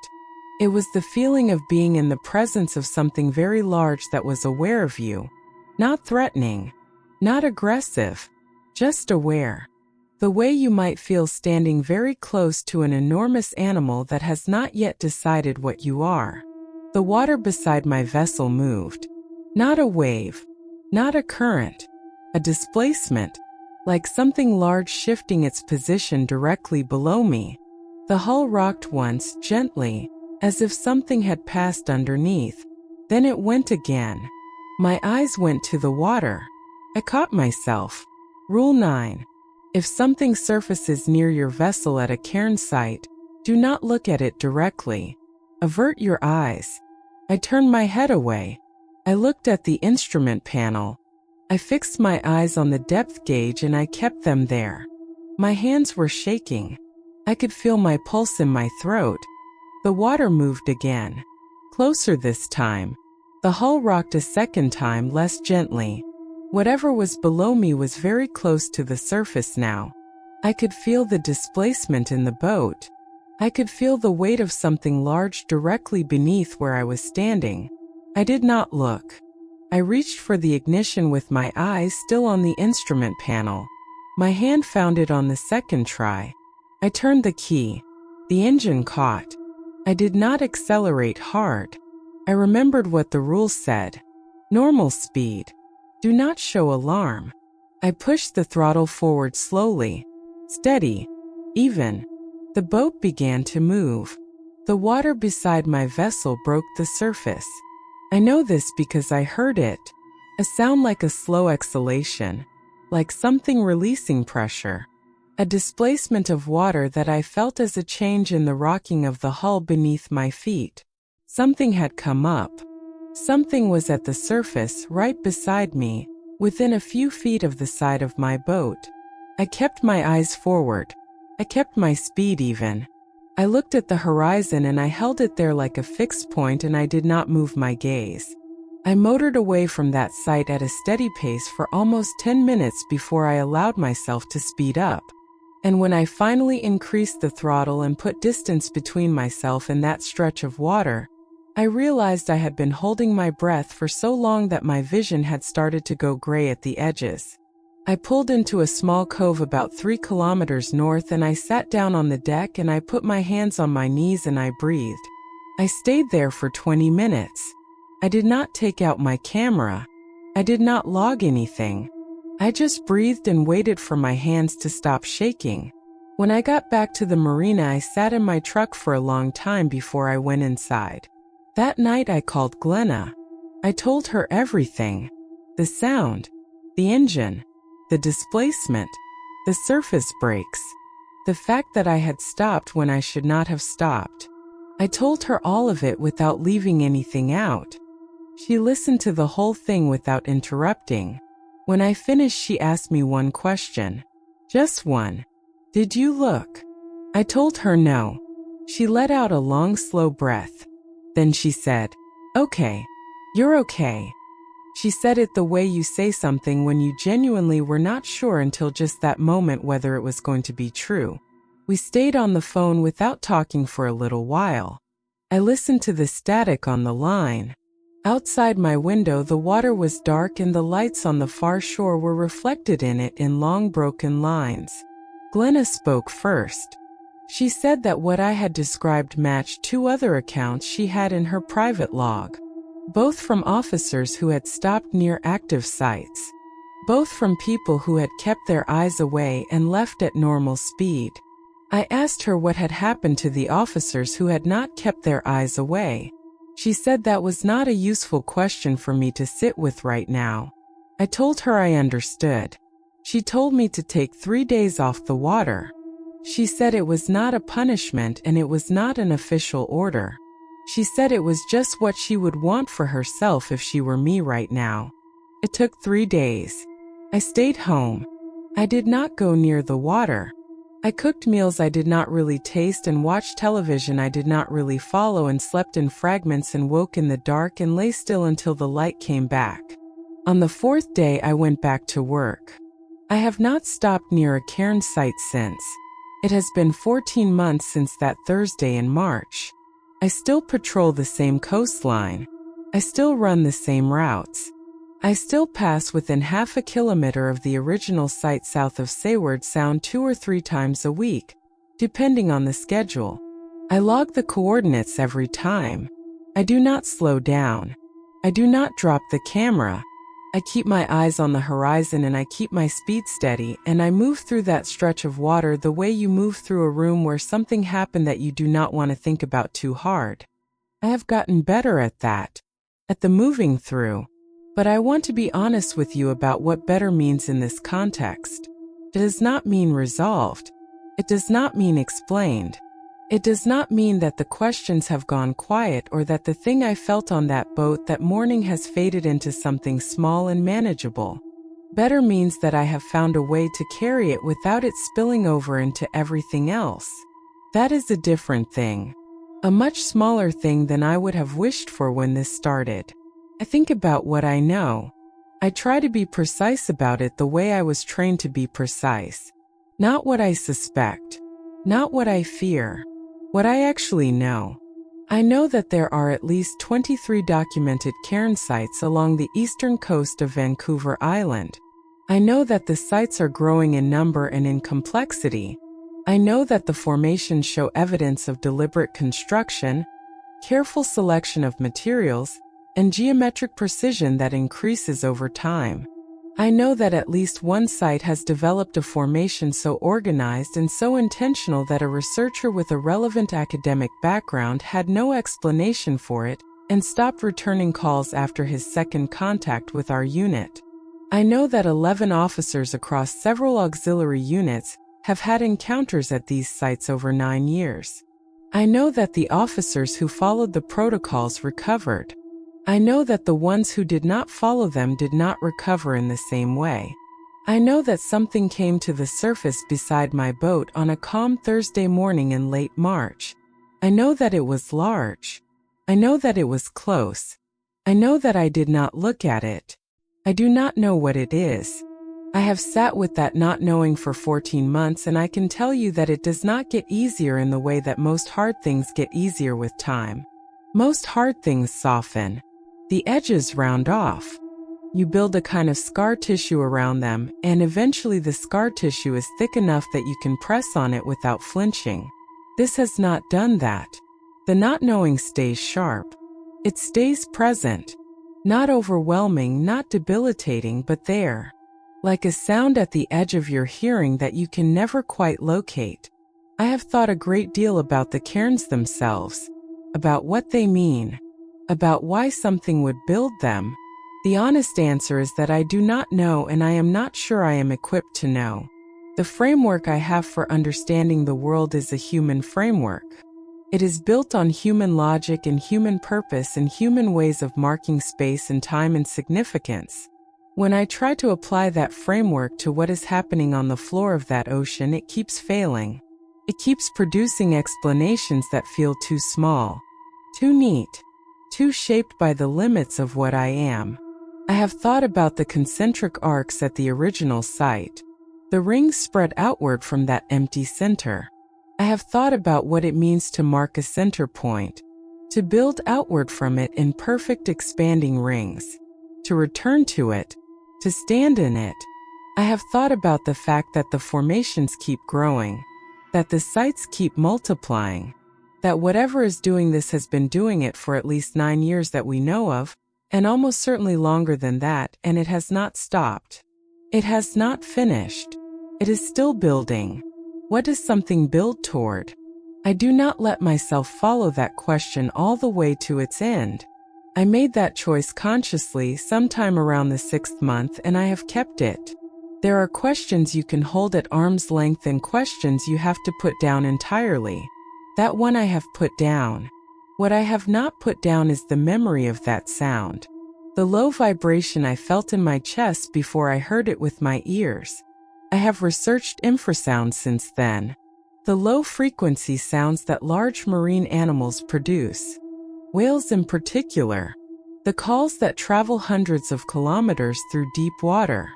It was the feeling of being in the presence of something very large that was aware of you. Not threatening. Not aggressive. Just aware. The way you might feel standing very close to an enormous animal that has not yet decided what you are. The water beside my vessel moved. Not a wave. Not a current. A displacement. Like something large shifting its position directly below me. The hull rocked once, gently, as if something had passed underneath. Then it went again. My eyes went to the water. I caught myself. Rule 9. If something surfaces near your vessel at a Cairns site, do not look at it directly. Avert your eyes. I turned my head away. I looked at the instrument panel. I fixed my eyes on the depth gauge and I kept them there. My hands were shaking. I could feel my pulse in my throat. The water moved again. Closer this time. The hull rocked a second time, less gently. Whatever was below me was very close to the surface now. I could feel the displacement in the boat. I could feel the weight of something large directly beneath where I was standing. I did not look. I reached for the ignition with my eyes still on the instrument panel. My hand found it on the second try. I turned the key. The engine caught. I did not accelerate hard. I remembered what the rules said. Normal speed. Do not show alarm. I pushed the throttle forward slowly. Steady. Even. The boat began to move. The water beside my vessel broke the surface. I know this because I heard it. A sound like a slow exhalation. Like something releasing pressure. A displacement of water that I felt as a change in the rocking of the hull beneath my feet. Something had come up. Something was at the surface right beside me, within a few feet of the side of my boat. I kept my eyes forward. I kept my speed even. I looked at the horizon and I held it there like a fixed point and I did not move my gaze. I motored away from that sight at a steady pace for almost 10 minutes before I allowed myself to speed up. And when I finally increased the throttle and put distance between myself and that stretch of water, I realized I had been holding my breath for so long that my vision had started to go gray at the edges. I pulled into a small cove about 3 kilometers north and I sat down on the deck and I put my hands on my knees and I breathed. I stayed there for 20 minutes. I did not take out my camera. I did not log anything. I just breathed and waited for my hands to stop shaking. When I got back to the marina, I sat in my truck for a long time before I went inside. That night I called Glenna. I told her everything. The sound. The engine. The displacement. The surface breaks. The fact that I had stopped when I should not have stopped. I told her all of it without leaving anything out. She listened to the whole thing without interrupting. When I finished, she asked me one question. Just one. Did you look? I told her no. She let out a long, slow breath. Then she said, "Okay. You're okay." She said it the way you say something when you genuinely were not sure until just that moment whether it was going to be true. We stayed on the phone without talking for a little while. I listened to the static on the line. Outside my window, the water was dark and the lights on the far shore were reflected in it in long broken lines. Glenna spoke first. She said that what I had described matched 2 other accounts she had in her private log. Both from officers who had stopped near active sites. Both from people who had kept their eyes away and left at normal speed. I asked her what had happened to the officers who had not kept their eyes away. She said that was not a useful question for me to sit with right now. I told her I understood. She told me to take 3 days off the water. She said it was not a punishment and it was not an official order. She said it was just what she would want for herself if she were me right now. It took 3 days. I stayed home. I did not go near the water. I cooked meals I did not really taste and watched television I did not really follow and slept in fragments and woke in the dark and lay still until the light came back. On the 4th day I went back to work. I have not stopped near a Cairns site since. It has been 14 months since that Thursday in March. I still patrol the same coastline. I still run the same routes. I still pass within half a kilometer of the original site south of Seward Sound 2 or 3 times a week, depending on the schedule. I log the coordinates every time. I do not slow down. I do not drop the camera. I keep my eyes on the horizon and I keep my speed steady and I move through that stretch of water the way you move through a room where something happened that you do not want to think about too hard. I have gotten better at that, at the moving through, but I want to be honest with you about what better means in this context. It does not mean resolved. It does not mean explained. It does not mean that the questions have gone quiet or that the thing I felt on that boat that morning has faded into something small and manageable. Better means that I have found a way to carry it without it spilling over into everything else. That is a different thing. A much smaller thing than I would have wished for when this started. I think about what I know. I try to be precise about it the way I was trained to be precise. Not what I suspect. Not what I fear. What I actually know. I know that there are at least 23 documented cairn sites along the eastern coast of Vancouver Island. I know that the sites are growing in number and in complexity. I know that the formations show evidence of deliberate construction, careful selection of materials, and geometric precision that increases over time. I know that at least one site has developed a formation so organized and so intentional that a researcher with a relevant academic background had no explanation for it and stopped returning calls after his second contact with our unit. I know that 11 officers across several auxiliary units have had encounters at these sites over 9 years. I know that the officers who followed the protocols recovered. I know that the ones who did not follow them did not recover in the same way. I know that something came to the surface beside my boat on a calm Thursday morning in late March. I know that it was large. I know that it was close. I know that I did not look at it. I do not know what it is. I have sat with that not knowing for 14 months, and I can tell you that it does not get easier in the way that most hard things get easier with time. Most hard things soften. The edges round off. You build a kind of scar tissue around them, and eventually the scar tissue is thick enough that you can press on it without flinching. This has not done that. The not knowing stays sharp. It stays present. Not overwhelming, not debilitating, but there. Like a sound at the edge of your hearing that you can never quite locate. I have thought a great deal about the cairns themselves, about what they mean, about why something would build them. The honest answer is that I do not know, and I am not sure I am equipped to know. The framework I have for understanding the world is a human framework. It is built on human logic and human purpose and human ways of marking space and time and significance. When I try to apply that framework to what is happening on the floor of that ocean, it keeps failing. It keeps producing explanations that feel too small, too neat, too shaped by the limits of what I am. I have thought about the concentric arcs at the original site. The rings spread outward from that empty center. I have thought about what it means to mark a center point, to build outward from it in perfect expanding rings, to return to it, to stand in it. I have thought about the fact that the formations keep growing, that the sites keep multiplying, that whatever is doing this has been doing it for at least 9 years that we know of, and almost certainly longer than that, and it has not stopped. It has not finished. It is still building. What does something build toward? I do not let myself follow that question all the way to its end. I made that choice consciously sometime around the 6th month, and I have kept it. There are questions you can hold at arm's length and questions you have to put down entirely. That one I have put down. What I have not put down is the memory of that sound. The low vibration I felt in my chest before I heard it with my ears. I have researched infrasound since then. The low-frequency sounds that large marine animals produce. Whales in particular. The calls that travel hundreds of kilometers through deep water.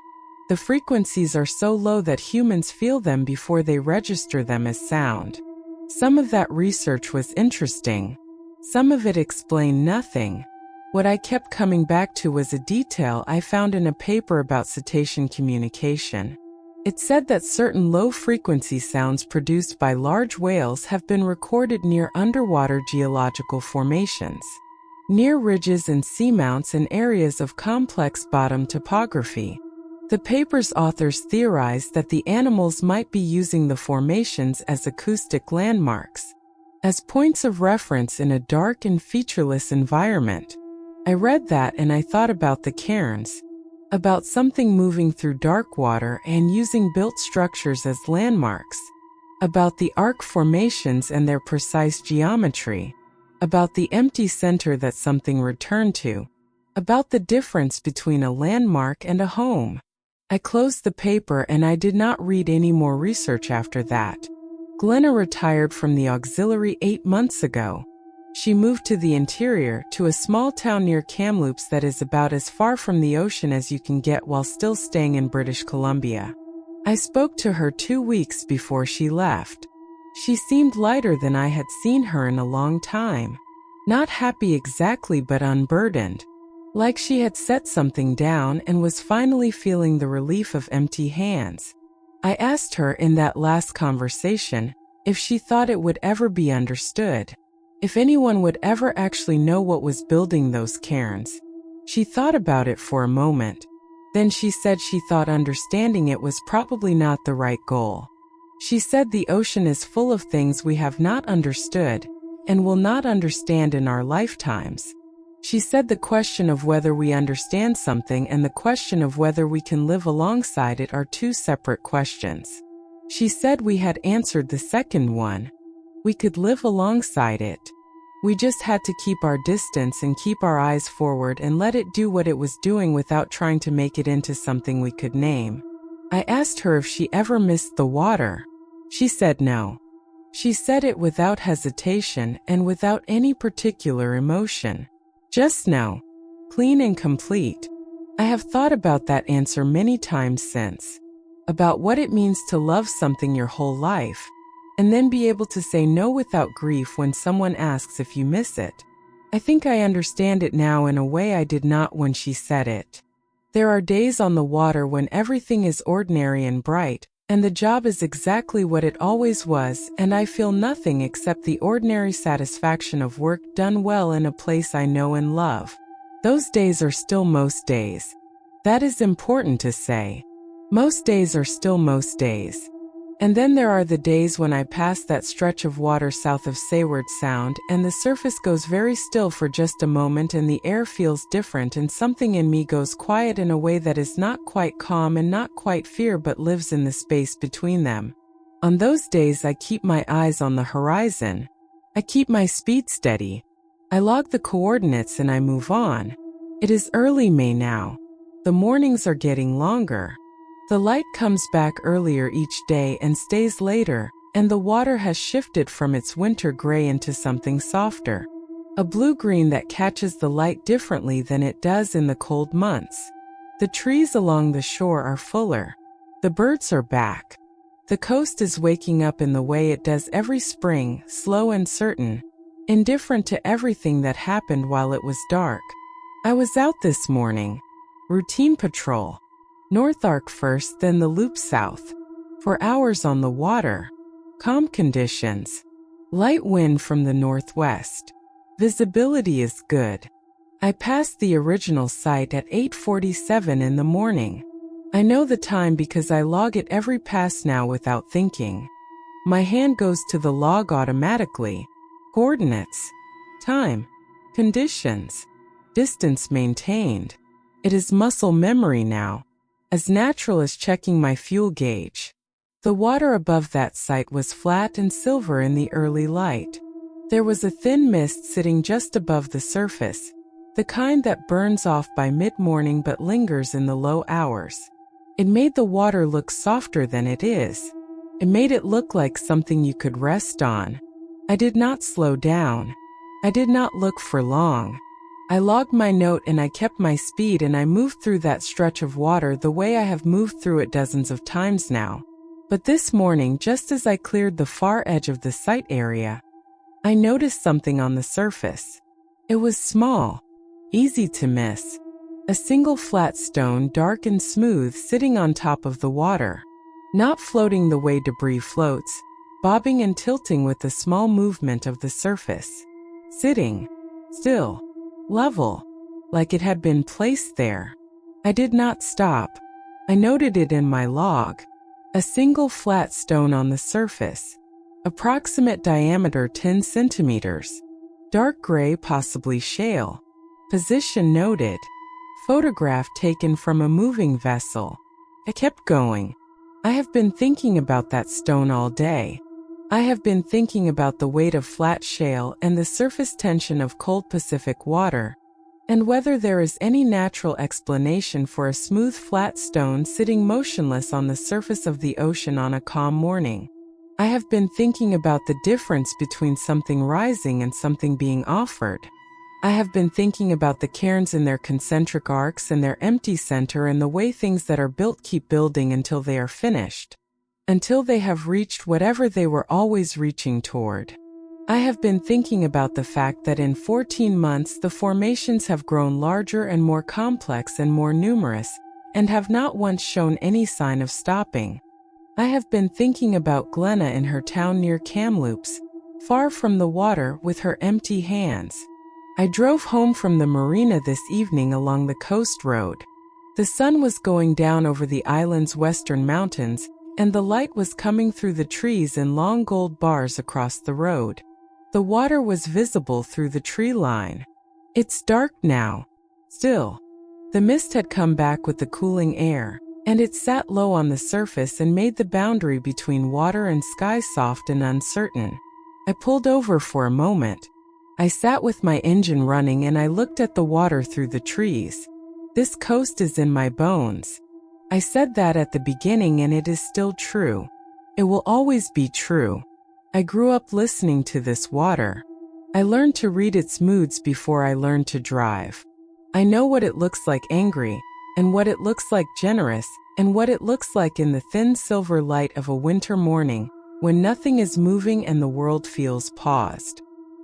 The frequencies are so low that humans feel them before they register them as sound. Some of that research was interesting. Some of it explained nothing. What I kept coming back to was a detail I found in a paper about cetacean communication. It said that certain low-frequency sounds produced by large whales have been recorded near underwater geological formations, near ridges and seamounts and areas of complex bottom topography. The paper's authors theorized that the animals might be using the formations as acoustic landmarks, as points of reference in a dark and featureless environment. I read that and I thought about the cairns, about something moving through dark water and using built structures as landmarks. about the arc formations and their precise geometry, about the empty center that something returned to, about the difference between a landmark and a home. I closed the paper and I did not read any more research after that. Glenna retired from the auxiliary 8 months ago. She moved to the interior, to a small town near Kamloops that is about as far from the ocean as you can get while still staying in British Columbia. I spoke to her 2 weeks before she left. She seemed lighter than I had seen her in a long time. Not happy exactly, but unburdened. Like she had set something down and was finally feeling the relief of empty hands. I asked her in that last conversation if she thought it would ever be understood, if anyone would ever actually know what was building those cairns. She thought about it for a moment. Then she said she thought understanding it was probably not the right goal. She said the ocean is full of things we have not understood and will not understand in our lifetimes. She said the question of whether we understand something and the question of whether we can live alongside it are two separate questions. She said we had answered the second one. We could live alongside it. We just had to keep our distance and keep our eyes forward and let it do what it was doing without trying to make it into something we could name. I asked her if she ever missed the water. She said no. She said it without hesitation and without any particular emotion. Just no. Clean and complete. I have thought about that answer many times since. About what it means to love something your whole life, and then be able to say no without grief when someone asks if you miss it. I think I understand it now in a way I did not when she said it. There are days on the water when everything is ordinary and bright, and the job is exactly what it always was, and I feel nothing except the ordinary satisfaction of work done well in a place I know and love. Those days are still most days. That is important to say. Most days are still most days. And then there are the days when I pass that stretch of water south of Seward Sound and the surface goes very still for just a moment and the air feels different and something in me goes quiet in a way that is not quite calm and not quite fear but lives in the space between them. On those days I keep my eyes on the horizon. I keep my speed steady. I log the coordinates and I move on. It is early May now. The mornings are getting longer. The light comes back earlier each day and stays later, and the water has shifted from its winter gray into something softer. A blue-green that catches the light differently than it does in the cold months. The trees along the shore are fuller. The birds are back. The coast is waking up in the way it does every spring, slow and certain, indifferent to everything that happened while it was dark. I was out this morning. Routine patrol. North Arc first, then the loop south. For hours on the water. Calm conditions. Light wind from the northwest. Visibility is good. I passed the original site at 8:47 in the morning. I know the time because I log it every pass now without thinking. My hand goes to the log automatically. Coordinates. Time. Conditions. Distance maintained. It is muscle memory now. As natural as checking my fuel gauge. The water above that site was flat and silver in the early light. There was a thin mist sitting just above the surface, the kind that burns off by mid-morning but lingers in the low hours. It made the water look softer than it is. It made it look like something you could rest on. I did not slow down. I did not look for long. I logged my note and I kept my speed and I moved through that stretch of water the way I have moved through it dozens of times now. But this morning, just as I cleared the far edge of the site area, I noticed something on the surface. It was small, easy to miss. A single flat stone, dark and smooth, sitting on top of the water. Not floating the way debris floats, bobbing and tilting with a small movement of the surface. Sitting, still. Level, like it had been placed there. I did not stop. I noted it in my log. A single flat stone on the surface. Approximate diameter 10 centimeters. Dark gray, possibly shale. Position noted. Photograph taken from a moving vessel. I kept going. I have been thinking about that stone all day. I have been thinking about the weight of flat shale and the surface tension of cold Pacific water, and whether there is any natural explanation for a smooth flat stone sitting motionless on the surface of the ocean on a calm morning. I have been thinking about the difference between something rising and something being offered. I have been thinking about the cairns in their concentric arcs and their empty center and the way things that are built keep building until they are finished, until they have reached whatever they were always reaching toward. I have been thinking about the fact that in 14 months the formations have grown larger and more complex and more numerous, and have not once shown any sign of stopping. I have been thinking about Glenna in her town near Kamloops, far from the water with her empty hands. I drove home from the marina this evening along the coast road. The sun was going down over the island's western mountains, and the light was coming through the trees in long gold bars across the road. The water was visible through the tree line. It's dark now. Still, the mist had come back with the cooling air, and it sat low on the surface and made the boundary between water and sky soft and uncertain. I pulled over for a moment. I sat with my engine running and I looked at the water through the trees. This coast is in my bones. I said that at the beginning and it is still true. It will always be true. I grew up listening to this water. I learned to read its moods before I learned to drive. I know what it looks like angry, and what it looks like generous, and what it looks like in the thin silver light of a winter morning, when nothing is moving and the world feels paused.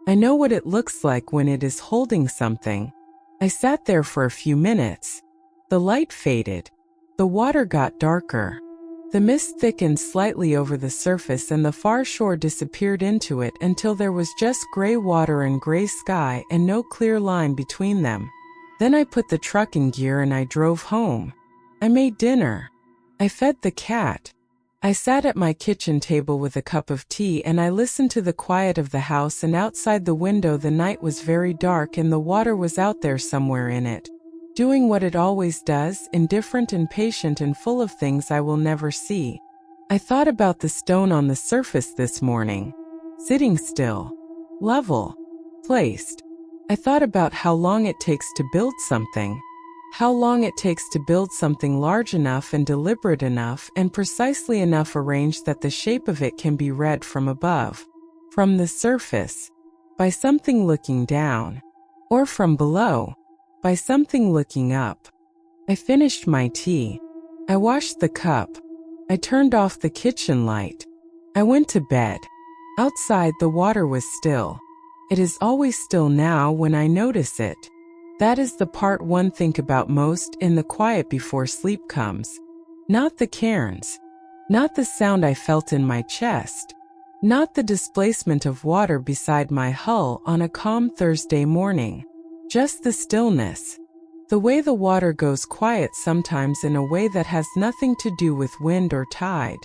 I know what it looks like when it is holding something. I sat there for a few minutes. The light faded. The water got darker. The mist thickened slightly over the surface and the far shore disappeared into it until there was just gray water and gray sky and no clear line between them. Then I put the truck in gear and I drove home. I made dinner. I fed the cat. I sat at my kitchen table with a cup of tea and I listened to the quiet of the house, and outside the window the night was very dark and the water was out there somewhere in it, doing what it always does, indifferent and patient and full of things I will never see. I thought about the stone on the surface this morning, sitting still, level, placed. I thought about how long it takes to build something. How long it takes to build something large enough and deliberate enough and precisely enough arranged that the shape of it can be read from above, from the surface, by something looking down, or from below, by something looking up. I finished my tea. I washed the cup. I turned off the kitchen light. I went to bed. Outside the water was still. It is always still now when I notice it. That is the part one think about most in the quiet before sleep comes. Not the cairns. Not the sound I felt in my chest. Not the displacement of water beside my hull on a calm Thursday morning. Just the stillness. The way the water goes quiet sometimes in a way that has nothing to do with wind or tide.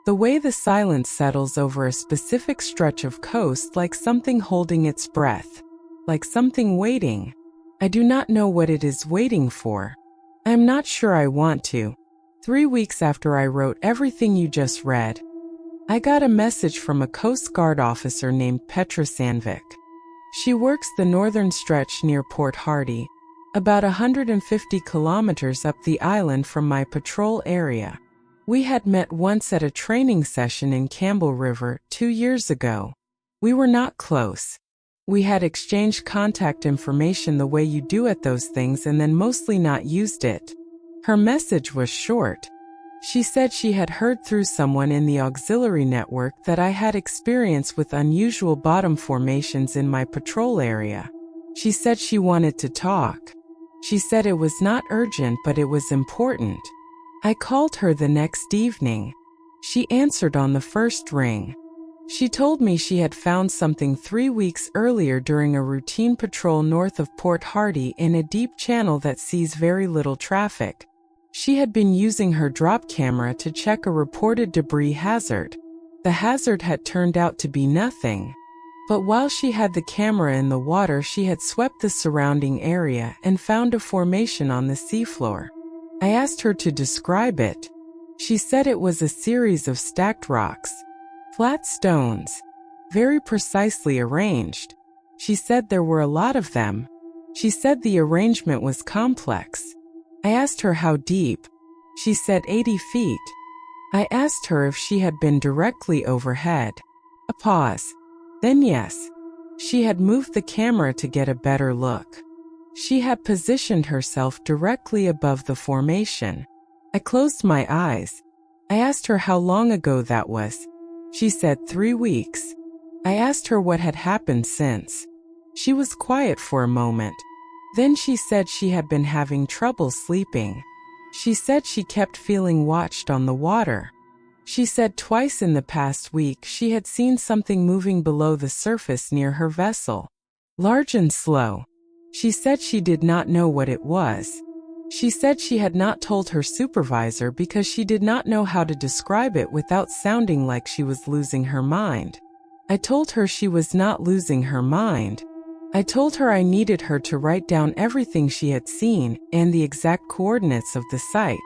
The way the silence settles over a specific stretch of coast like something holding its breath. Like something waiting. I do not know what it is waiting for. I am not sure I want to. 3 weeks after I wrote everything you just read, I got a message from a Coast Guard officer named Petra Sandvik. She works the northern stretch near Port Hardy, about 150 kilometers up the island from my patrol area. We had met once at a training session in Campbell River 2 years ago. We were not close. We had exchanged contact information the way you do at those things and then mostly not used it. Her message was short. She said she had heard through someone in the auxiliary network that I had experience with unusual bottom formations in my patrol area. She said she wanted to talk. She said it was not urgent, but it was important. I called her the next evening. She answered on the first ring. She told me she had found something 3 weeks earlier during a routine patrol north of Port Hardy in a deep channel that sees very little traffic. She had been using her drop camera to check a reported debris hazard. The hazard had turned out to be nothing. But while she had the camera in the water, she had swept the surrounding area and found a formation on the seafloor. I asked her to describe it. She said it was a series of stacked rocks. Flat stones, very precisely arranged. She said there were a lot of them. She said the arrangement was complex. I asked her how deep. She said 80 feet. I asked her if she had been directly overhead. A pause. Then yes. She had moved the camera to get a better look. She had positioned herself directly above the formation. I closed my eyes. I asked her how long ago that was. She said 3 weeks. I asked her what had happened since. She was quiet for a moment. Then she said she had been having trouble sleeping. She said she kept feeling watched on the water. She said twice in the past week she had seen something moving below the surface near her vessel. Large and slow. She said she did not know what it was. She said she had not told her supervisor because she did not know how to describe it without sounding like she was losing her mind. I told her she was not losing her mind. I told her I needed her to write down everything she had seen and the exact coordinates of the site.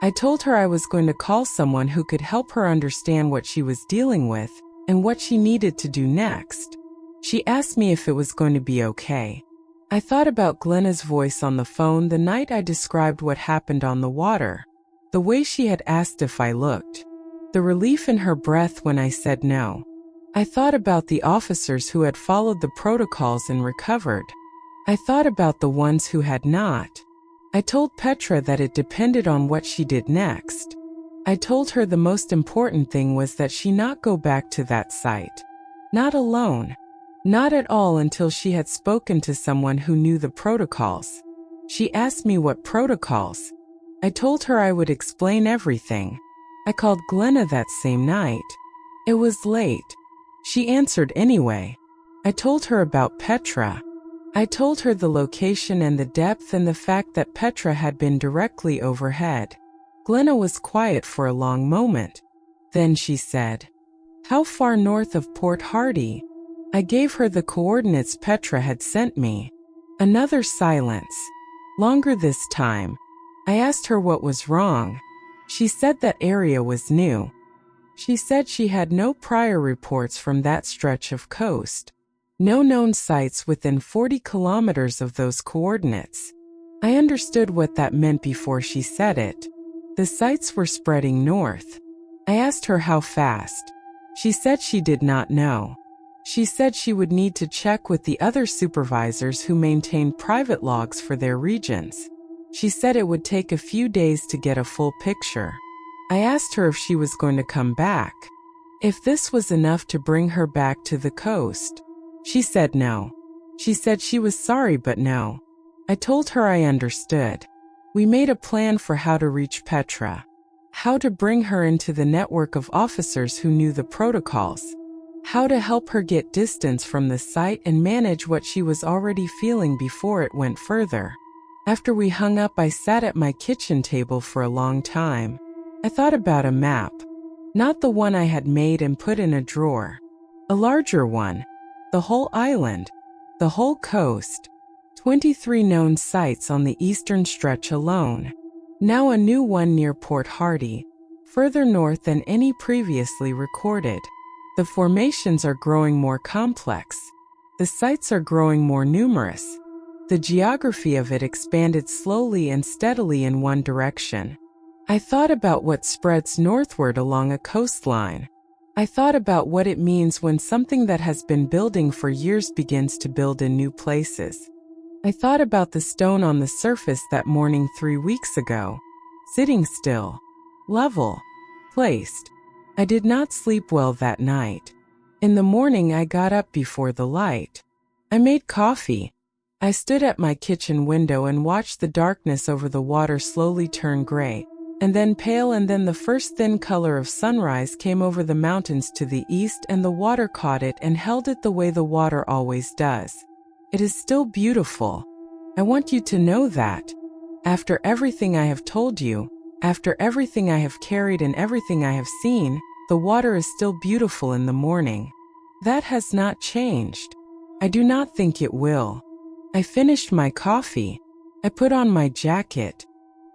I told her I was going to call someone who could help her understand what she was dealing with and what she needed to do next. She asked me if it was going to be okay. I thought about Glenna's voice on the phone the night I described what happened on the water, the way she had asked if I looked, the relief in her breath when I said no. I thought about the officers who had followed the protocols and recovered. I thought about the ones who had not. I told Petra that it depended on what she did next. I told her the most important thing was that she not go back to that site. Not alone. Not at all until she had spoken to someone who knew the protocols. She asked me what protocols. I told her I would explain everything. I called Glenna that same night. It was late. She answered anyway. I told her about Petra. I told her the location and the depth and the fact that Petra had been directly overhead. Glenna was quiet for a long moment. Then she said, "How far north of Port Hardy?" I gave her the coordinates Petra had sent me. Another silence. Longer this time. I asked her what was wrong. She said that area was new. She said she had no prior reports from that stretch of coast. No known sites within 40 kilometers of those coordinates. I understood what that meant before she said it. The sites were spreading north. I asked her how fast. She said she did not know. She said she would need to check with the other supervisors who maintained private logs for their regions. She said it would take a few days to get a full picture. I asked her if she was going to come back. If this was enough to bring her back to the coast. She said no. She said she was sorry but no. I told her I understood. We made a plan for how to reach Petra. How to bring her into the network of officers who knew the protocols. How to help her get distance from the site and manage what she was already feeling before it went further. After we hung up, I sat at my kitchen table for a long time. I thought about a map. Not the one I had made and put in a drawer. A larger one. The whole island. The whole coast. 23 known sites on the eastern stretch alone. Now a new one near Port Hardy, further north than any previously recorded. The formations are growing more complex. The sites are growing more numerous. The geography of it expanded slowly and steadily in one direction. I thought about what spreads northward along a coastline. I thought about what it means when something that has been building for years begins to build in new places. I thought about the stone on the surface that morning 3 weeks ago, sitting still, level, placed. I did not sleep well that night. In the morning, I got up before the light. I made coffee. I stood at my kitchen window and watched the darkness over the water slowly turn gray, and then pale, and then the first thin color of sunrise came over the mountains to the east, and the water caught it and held it the way the water always does. It is still beautiful. I want you to know that. After everything I have told you, after everything I have carried and everything I have seen, the water is still beautiful in the morning. That has not changed. I do not think it will. I finished my coffee. I put on my jacket.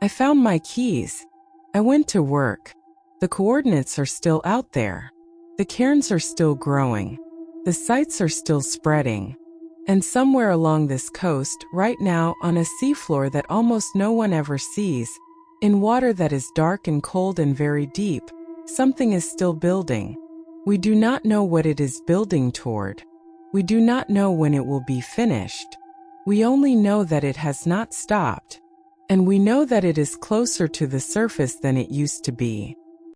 I found my keys. I went to work. The coordinates are still out there. The cairns are still growing. The sites are still spreading. And somewhere along this coast, right now, on a seafloor that almost no one ever sees, in water that is dark and cold and very deep, something is still building. We do not know what it is building toward. We do not know when it will be finished. We only know that it has not stopped. And we know that it is closer to the surface than it used to be.